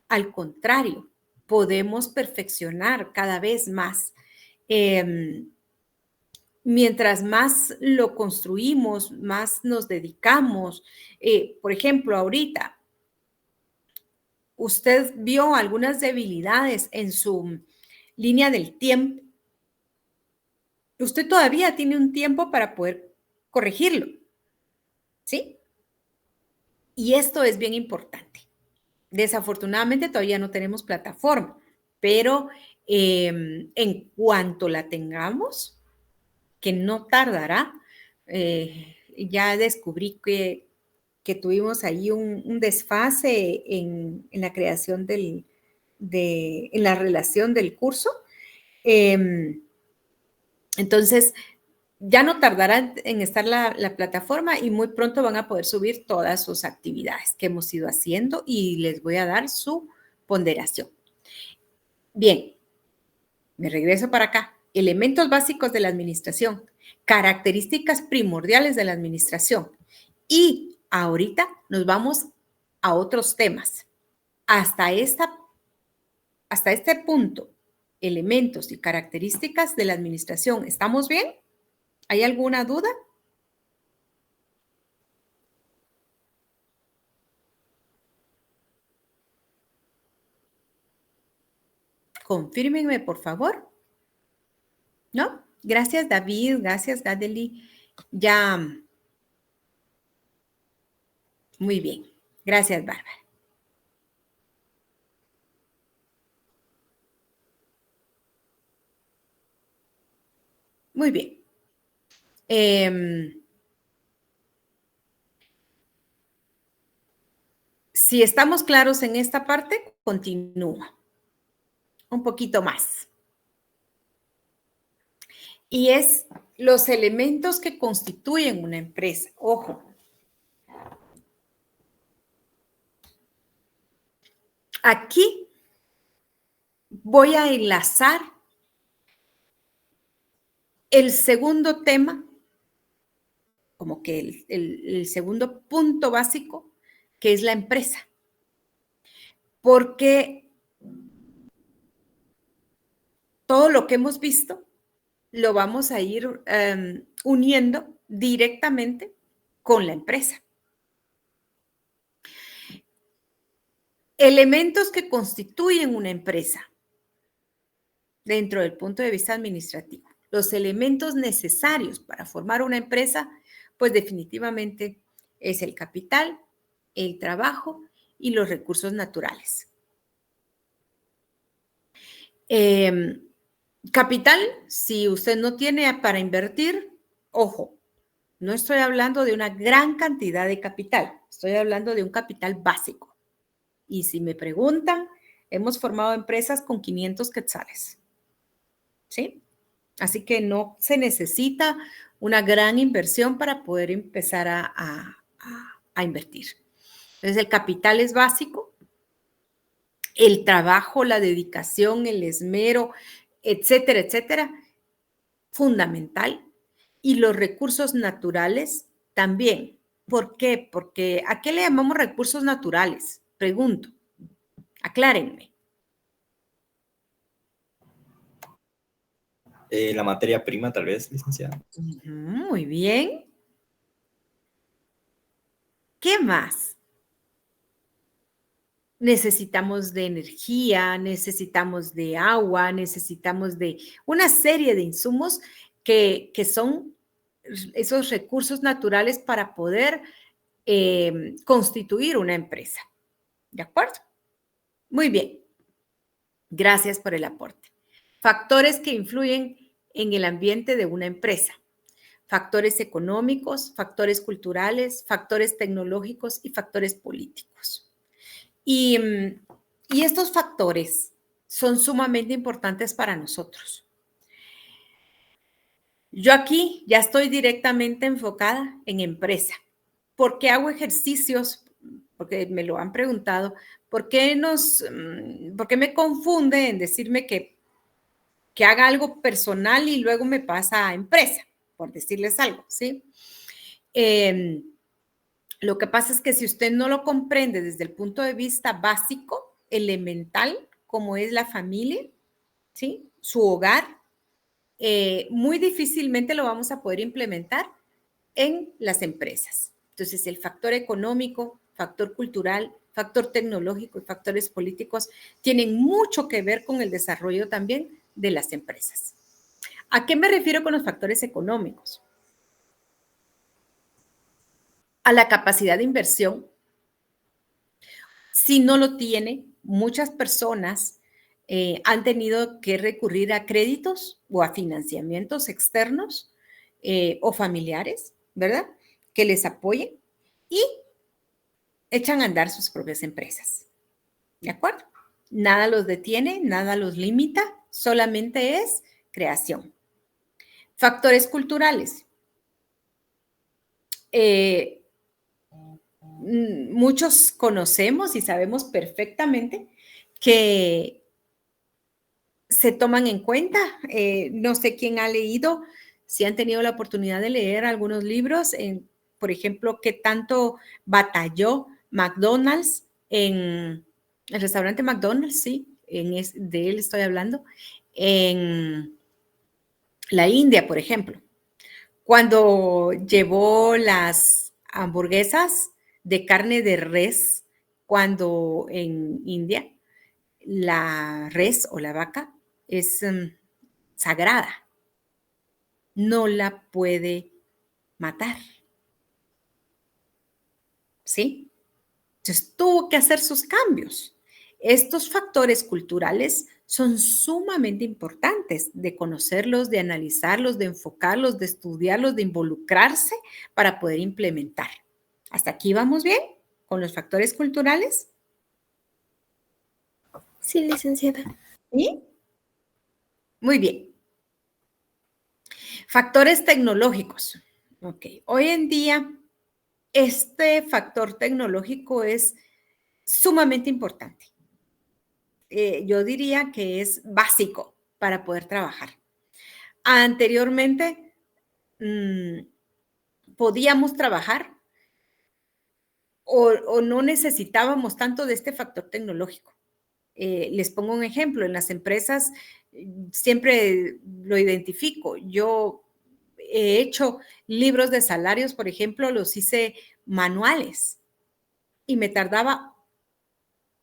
Al contrario, podemos perfeccionar cada vez más. Mientras más lo construimos, más nos dedicamos. Por ejemplo, ahorita, usted vio algunas debilidades en su línea del tiempo. Usted todavía tiene un tiempo para poder corregirlo, ¿sí? Y esto es bien importante. Desafortunadamente todavía no tenemos plataforma, pero en cuanto la tengamos, que no tardará, ya descubrí que tuvimos ahí un desfase en la creación en la relación del curso. Entonces, ya no tardará en estar la plataforma y muy pronto van a poder subir todas sus actividades que hemos ido haciendo y les voy a dar su ponderación. Bien, me regreso para acá. Elementos básicos de la administración, características primordiales de la administración. Y ahorita nos vamos a otros temas. Hasta este punto, elementos y características de la administración. ¿Estamos bien? ¿Hay alguna duda? Confírmenme, por favor. ¿No? Gracias, David. Gracias, Gadeli. Ya. Muy bien. Gracias, Bárbara. Muy bien. Si estamos claros en esta parte, continúa. Un poquito más. Y es los elementos que constituyen una empresa. Ojo. Aquí voy a enlazar el segundo tema, como que el segundo punto básico, que es la empresa. Porque todo lo que hemos visto lo vamos a ir uniendo directamente con la empresa. Elementos que constituyen una empresa dentro del punto de vista administrativo. Los elementos necesarios para formar una empresa, pues definitivamente es el capital, el trabajo y los recursos naturales. Capital, si usted no tiene para invertir, ojo, no estoy hablando de una gran cantidad de capital, estoy hablando de un capital básico. Y si me preguntan, hemos formado empresas con 500 quetzales. ¿Sí? Así que no se necesita una gran inversión para poder empezar a invertir. Entonces, el capital es básico. El trabajo, la dedicación, el esmero, etcétera, etcétera, fundamental. Y los recursos naturales también. ¿Por qué? Porque ¿a qué le llamamos recursos naturales? Pregunto. Aclárenme. La materia prima, tal vez, licenciada. Muy bien. ¿Qué más? Necesitamos de energía, necesitamos de agua, necesitamos de una serie de insumos que son esos recursos naturales para poder constituir una empresa. ¿De acuerdo? Muy bien. Gracias por el aporte. Factores que influyen en el ambiente de una empresa. Factores económicos, factores culturales, factores tecnológicos y factores políticos. Y estos factores son sumamente importantes para nosotros. Yo aquí ya estoy directamente enfocada en empresa. ¿Por qué hago ejercicios? Porque me lo han preguntado. ¿Por qué me confunde en decirme que haga algo personal y luego me pasa a empresa? Por decirles algo, ¿sí? Lo que pasa es que si usted no lo comprende desde el punto de vista básico, elemental, como es la familia, ¿sí? Su hogar, muy difícilmente lo vamos a poder implementar en las empresas. Entonces, el factor económico, factor cultural, factor tecnológico y factores políticos tienen mucho que ver con el desarrollo también de las empresas. ¿A qué me refiero con los factores económicos? A la capacidad de inversión. Si no lo tiene, muchas personas han tenido que recurrir a créditos o a financiamientos externos o familiares, ¿verdad? Que les apoyen y echan a andar sus propias empresas. ¿De acuerdo? Nada los detiene, nada los limita, solamente es creación. Factores culturales. Muchos conocemos y sabemos perfectamente que se toman en cuenta. No sé quién ha leído, si han tenido la oportunidad de leer algunos libros, por ejemplo, qué tanto batalló McDonald's en el restaurante McDonald's, sí, de él estoy hablando, en la India, por ejemplo, cuando llevó las hamburguesas de carne de res, cuando en India la res o la vaca es sagrada, no la puede matar, ¿sí? Entonces tuvo que hacer sus cambios. Estos factores culturales son sumamente importantes de conocerlos, de analizarlos, de enfocarlos, de estudiarlos, de involucrarse para poder implementar. ¿Hasta aquí vamos bien con los factores culturales? Sí, licenciada. ¿Sí? Muy bien. Factores tecnológicos. Ok. Hoy en día, este factor tecnológico es sumamente importante. Yo diría que es básico para poder trabajar. Anteriormente, podíamos trabajar o no necesitábamos tanto de este factor tecnológico. Les pongo un ejemplo, en las empresas siempre lo identifico. Yo he hecho libros de salarios, por ejemplo, los hice manuales y me tardaba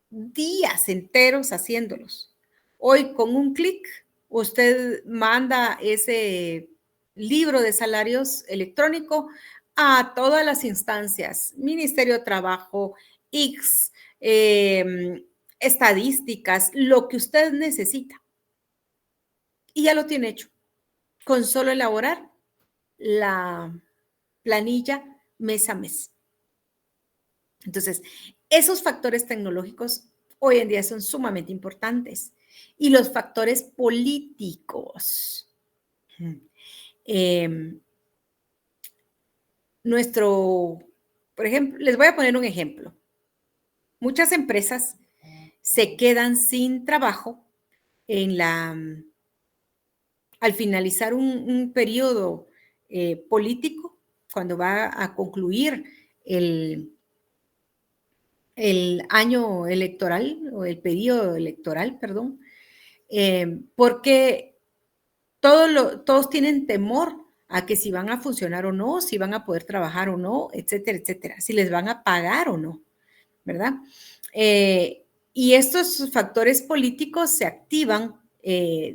días enteros haciéndolos. Hoy con un clic, usted manda ese libro de salarios electrónico a todas las instancias, Ministerio de Trabajo, X, estadísticas, lo que usted necesita. Y ya lo tiene hecho. Con solo elaborar la planilla mes a mes. Entonces, esos factores tecnológicos hoy en día son sumamente importantes. Y los factores políticos. Por ejemplo, les voy a poner un ejemplo. Muchas empresas se quedan sin trabajo al finalizar un periodo político, cuando va a concluir el año electoral o el periodo electoral, perdón, porque todos tienen temor a que si van a funcionar o no, si van a poder trabajar o no, etcétera, etcétera, si les van a pagar o no, ¿verdad? Y estos factores políticos se activan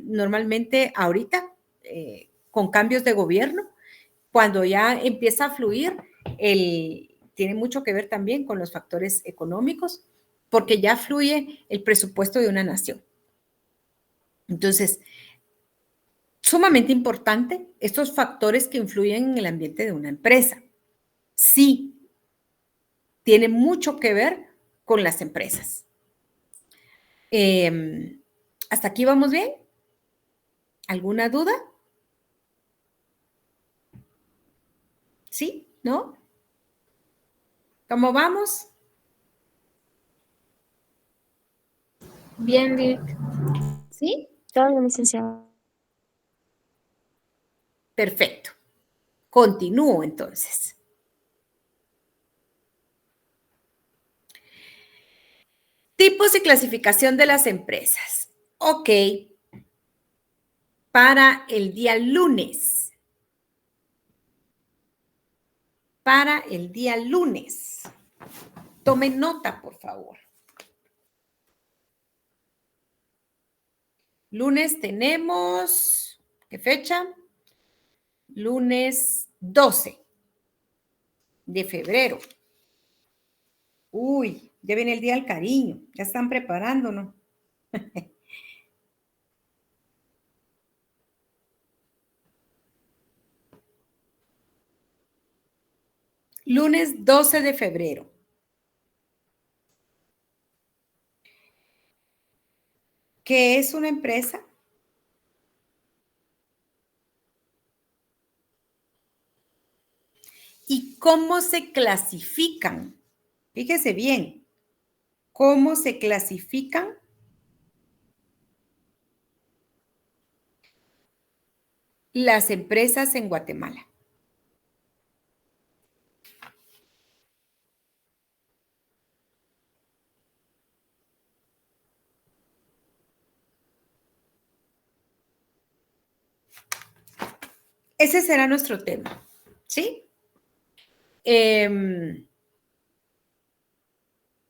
normalmente ahorita con cambios de gobierno, cuando ya empieza a fluir tiene mucho que ver también con los factores económicos, porque ya fluye el presupuesto de una nación. Entonces, sumamente importante estos factores que influyen en el ambiente de una empresa. Sí, tiene mucho que ver con las empresas. ¿Hasta aquí vamos bien? ¿Alguna duda? ¿Sí? ¿No? ¿Cómo vamos? Bien, Lick. ¿Sí? Todo bien, licenciada. Perfecto. Continúo entonces. Tipos y clasificación de las empresas. Ok. Para el día lunes. Para el día lunes. Tomen nota, por favor. Lunes tenemos, ¿qué fecha? Lunes 12 de febrero. Uy, ya viene el Día del Cariño. Ya están preparándonos. Lunes 12 de febrero. ¿Qué es una empresa? ¿Y cómo se clasifican? Fíjese bien. ¿Cómo se clasifican? Las empresas en Guatemala. Ese será nuestro tema, ¿sí?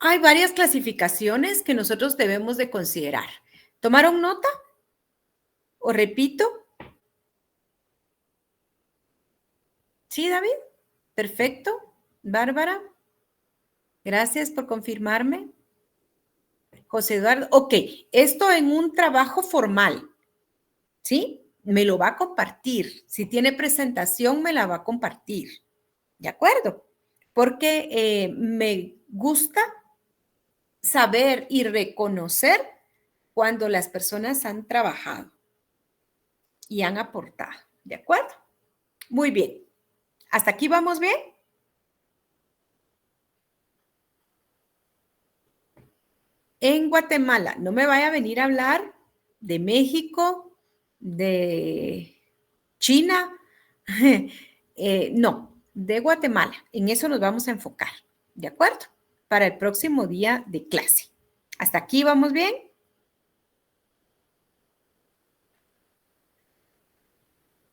Hay varias clasificaciones que nosotros debemos de considerar. ¿Tomaron nota? ¿O repito? ¿Sí, David? Perfecto. Bárbara. Gracias por confirmarme. José Eduardo. Ok, esto en un trabajo formal, ¿sí? Me lo va a compartir. Si tiene presentación, me la va a compartir. ¿De acuerdo? Porque me gusta saber y reconocer cuando las personas han trabajado y han aportado. ¿De acuerdo? Muy bien. ¿Hasta aquí vamos bien? En Guatemala, no me vaya a venir a hablar de México, de China, no, de Guatemala. En eso nos vamos a enfocar, ¿de acuerdo? Para el próximo día de clase. ¿Hasta aquí vamos bien?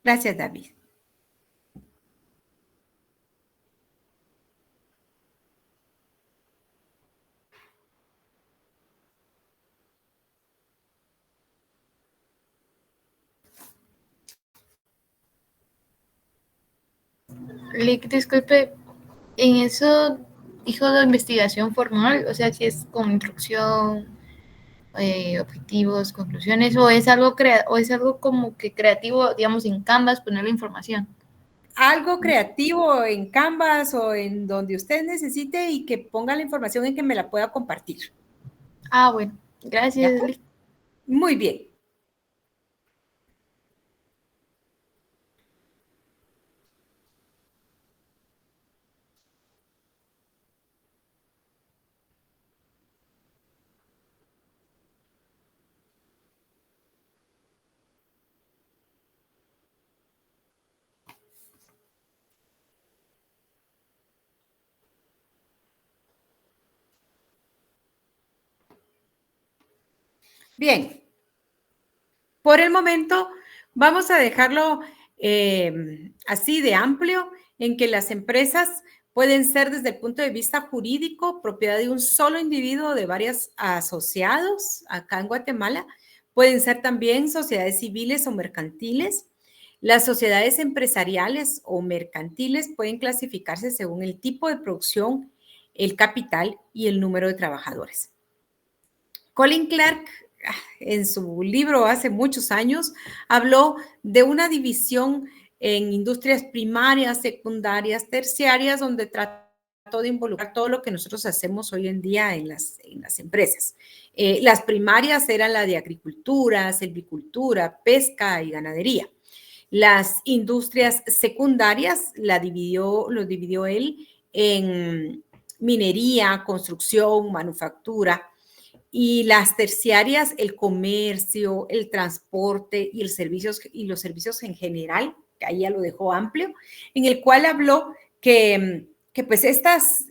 Gracias, David. Lick, disculpe, en eso dijo de investigación formal, o sea, si es con instrucción, objetivos, conclusiones, o es algo como que creativo, digamos, en Canvas, poner la información. Algo creativo en Canvas o en donde usted necesite y que ponga la información en que me la pueda compartir. Ah, bueno, gracias, Lick. Muy bien. Bien, por el momento vamos a dejarlo así de amplio, en que las empresas pueden ser desde el punto de vista jurídico propiedad de un solo individuo o de varios asociados acá en Guatemala. Pueden ser también sociedades civiles o mercantiles. Las sociedades empresariales o mercantiles pueden clasificarse según el tipo de producción, el capital y el número de trabajadores. Colin Clark en su libro hace muchos años, habló de una división en industrias primarias, secundarias, terciarias, donde trató de involucrar todo lo que nosotros hacemos hoy en día en las empresas. Las primarias eran la de agricultura, silvicultura, pesca y ganadería. Las industrias secundarias lo dividió él en minería, construcción, manufactura, y las terciarias, el comercio, el transporte y los servicios en general, que ahí ya lo dejó amplio, en el cual habló que pues estas,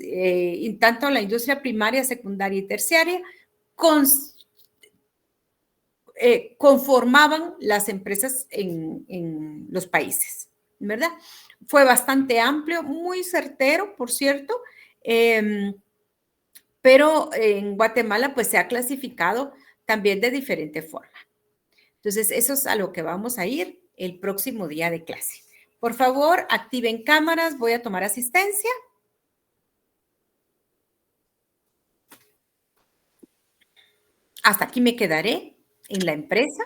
tanto la industria primaria, secundaria y terciaria, conformaban las empresas en los países, ¿verdad? Fue bastante amplio, muy certero, por cierto, pero en Guatemala pues se ha clasificado también de diferente forma. Entonces, eso es a lo que vamos a ir el próximo día de clase. Por favor, activen cámaras, voy a tomar asistencia. Hasta aquí me quedaré en la empresa.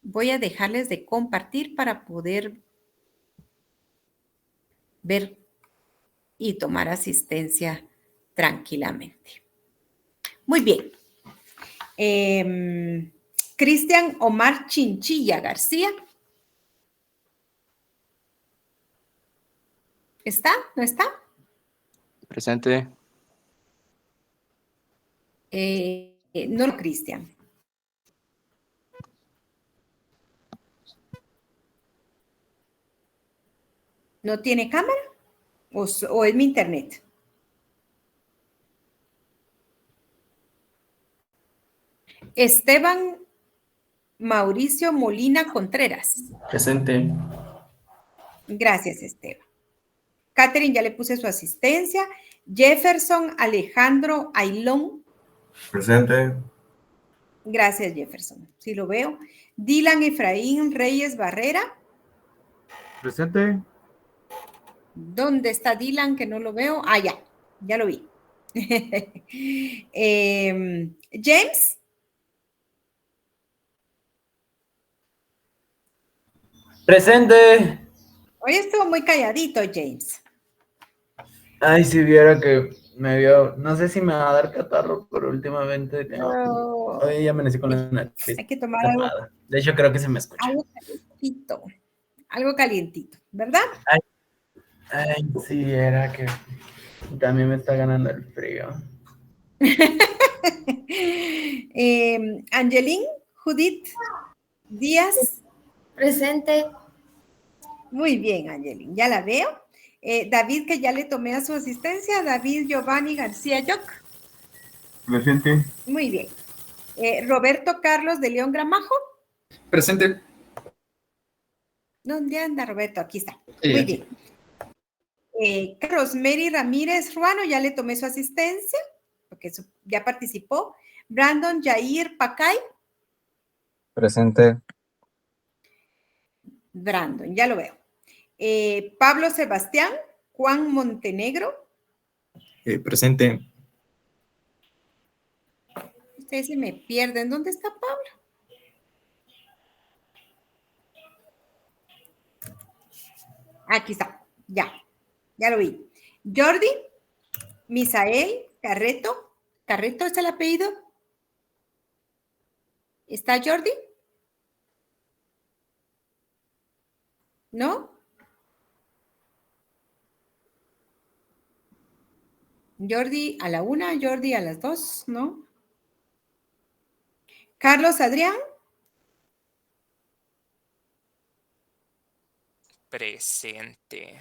Voy a dejarles de compartir para poder ver y tomar asistencia tranquilamente. Muy bien. Cristian Omar Chinchilla García. ¿Está? ¿No está? Presente. No, Cristian. ¿No tiene cámara? ¿O es mi internet? Esteban Mauricio Molina Contreras. Presente. Gracias, Esteban. Catherine, ya le puse su asistencia. Jefferson Alejandro Ailón. Presente. Gracias, Jefferson. Sí lo veo. Dylan Efraín Reyes Barrera. Presente. ¿Dónde está Dylan? Que no lo veo. Ah, ya lo vi. James. Presente. Hoy estuvo muy calladito, James. Ay, si viera que me vio, no sé si me va a dar catarro, pero últimamente hoy ya amanecí con la nariz. Hay que tomar algo. De hecho, creo que se me escucha. Algo calientito, ¿verdad? Ay, si viera que también me está ganando el frío. Angeline Judith Díaz. Presente. Muy bien, Angeline, ya la veo. David, que ya le tomé a su asistencia. David Giovanni García Yoc. Presente. Muy bien. Roberto Carlos de León Gramajo. Presente. ¿Dónde anda Roberto? Aquí está. Sí, muy aquí. Bien. Rosemary Ramírez Ruano, ya le tomé su asistencia, porque ya participó. Brandon Jair Pacay. Presente. Brandon, ya lo veo. Pablo Sebastián Juan Montenegro. Presente. Ustedes se me pierden. ¿Dónde está Pablo? Aquí está. Ya lo vi. Jordi Misael Carreto. ¿Carreto es el apellido? ¿Está Jordi? ¿No? Jordi a la 1, Jordi a las 2, ¿no? Carlos Adrián. Presente.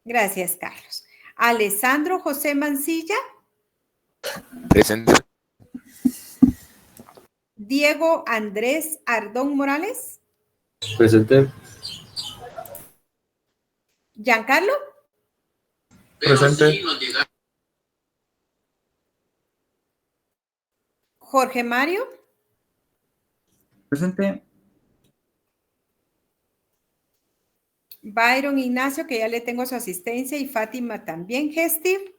Gracias, Carlos. Alessandro José Mancilla. Presente. Diego Andrés Ardón Morales. Presente. Giancarlo. Presente. Jorge Mario. Presente. Byron Ignacio, que ya le tengo su asistencia, y Fátima también. Gestir.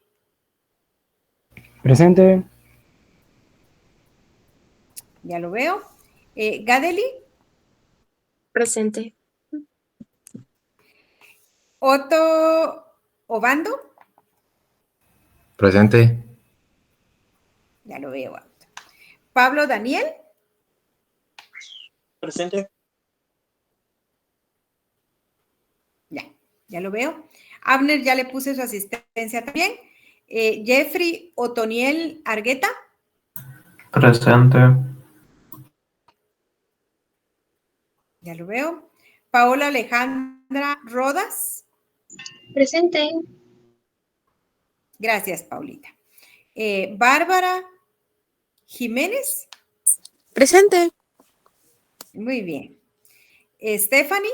Presente. Ya lo veo. Gadeli. Presente. Otto Obando. Presente. Ya lo veo. Pablo Daniel. Presente. Ya lo veo. Abner ya le puse su asistencia también. Jeffrey Otoniel Argueta. Presente. Ya lo veo. Paola Alejandra Rodas. Presente. Gracias, Paulita. Bárbara Jiménez. Presente. Muy bien. Stephanie.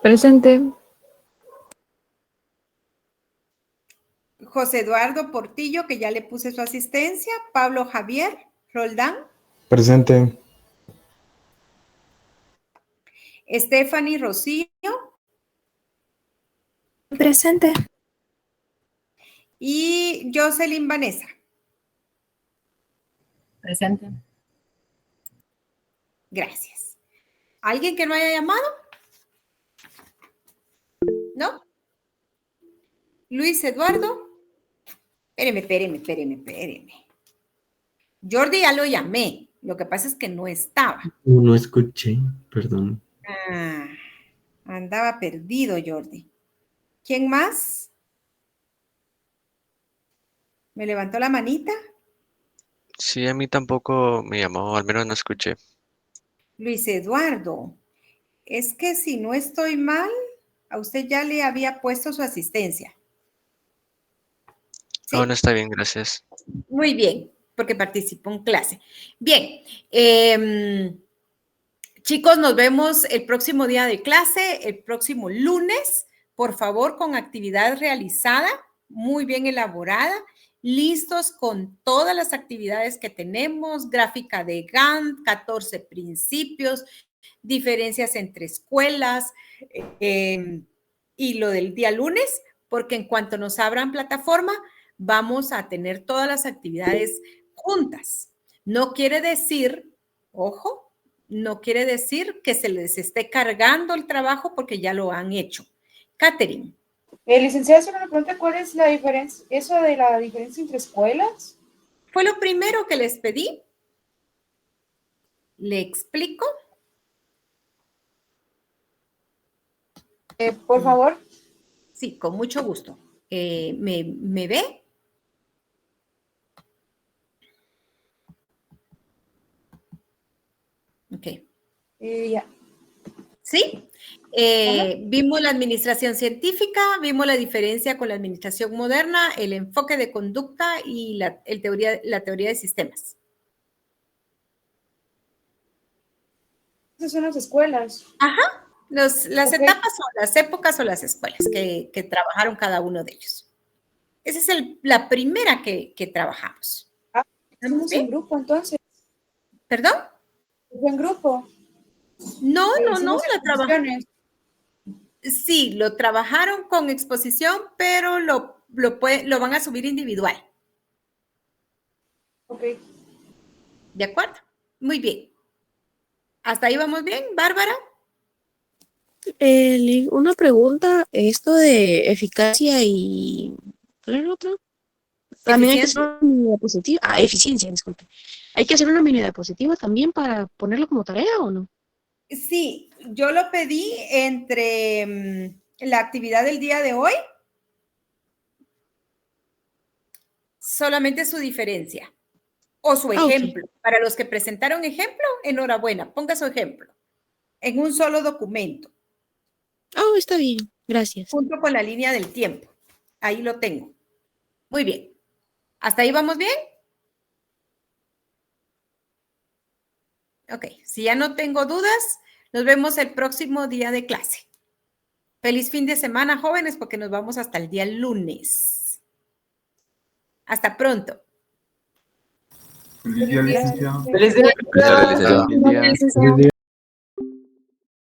Presente. José Eduardo Portillo, que ya le puse su asistencia. Pablo Javier Roldán. Presente. Stephanie Rocío. Presente. Y Jocelyn Vanessa. Presente. Gracias. ¿Alguien que no haya llamado? ¿No? Luis Eduardo. Espéreme. Jordi ya lo llamé. Lo que pasa es que no estaba. No escuché, perdón. Andaba perdido, Jordi. ¿Quién más? ¿Me levantó la manita? Sí, a mí tampoco me llamó, al menos no escuché. Luis Eduardo. Es que si no estoy mal, a usted ya le había puesto su asistencia. ¿Sí? No, no está bien, gracias. Muy bien, porque participó en clase. Bien, chicos, nos vemos el próximo día de clase, el próximo lunes, por favor, con actividad realizada, muy bien elaborada, listos con todas las actividades que tenemos, gráfica de Gantt, 14 principios, diferencias entre escuelas y lo del día lunes, porque en cuanto nos abran plataforma, vamos a tener todas las actividades juntas. No quiere decir, ojo, no quiere decir que se les esté cargando el trabajo porque ya lo han hecho. Catherine. Licenciada, solo me pregunta cuál es la diferencia, eso de la diferencia entre escuelas. Fue lo primero que les pedí. ¿Le explico? Por favor. Sí, con mucho gusto. ¿Me ve? Ok. Ya. ¿Sí? Vimos la administración científica, vimos la diferencia con la administración moderna, el enfoque de conducta y la teoría de sistemas. Esas son las escuelas. Ajá. Las etapas o las épocas o las escuelas que trabajaron cada uno de ellos. Esa es la primera que trabajamos. Estamos en grupo, entonces. ¿Perdón? ¿En grupo? No, la trabajamos. Sí, lo trabajaron con exposición, pero lo van a subir individual. Ok. ¿De acuerdo? Muy bien. ¿Hasta ahí vamos bien, Bárbara? Una pregunta, esto de eficacia y... ¿cuál era el otro? También hay que hacer una mini diapositiva. Eficiencia, disculpe. ¿Hay que hacer una mini diapositiva también para ponerlo como tarea o no? Sí, yo lo pedí entre la actividad del día de hoy. Solamente su diferencia o su ejemplo. Okay. Para los que presentaron ejemplo, enhorabuena, ponga su ejemplo en un solo documento. Oh, está bien, gracias. Junto con la línea del tiempo. Ahí lo tengo. Muy bien. ¿Hasta ahí vamos bien? Ok, si ya no tengo dudas, nos vemos el próximo día de clase. Feliz fin de semana, jóvenes, porque nos vamos hasta el día lunes. Hasta pronto. Feliz día, licenciado. Feliz día. Feliz día.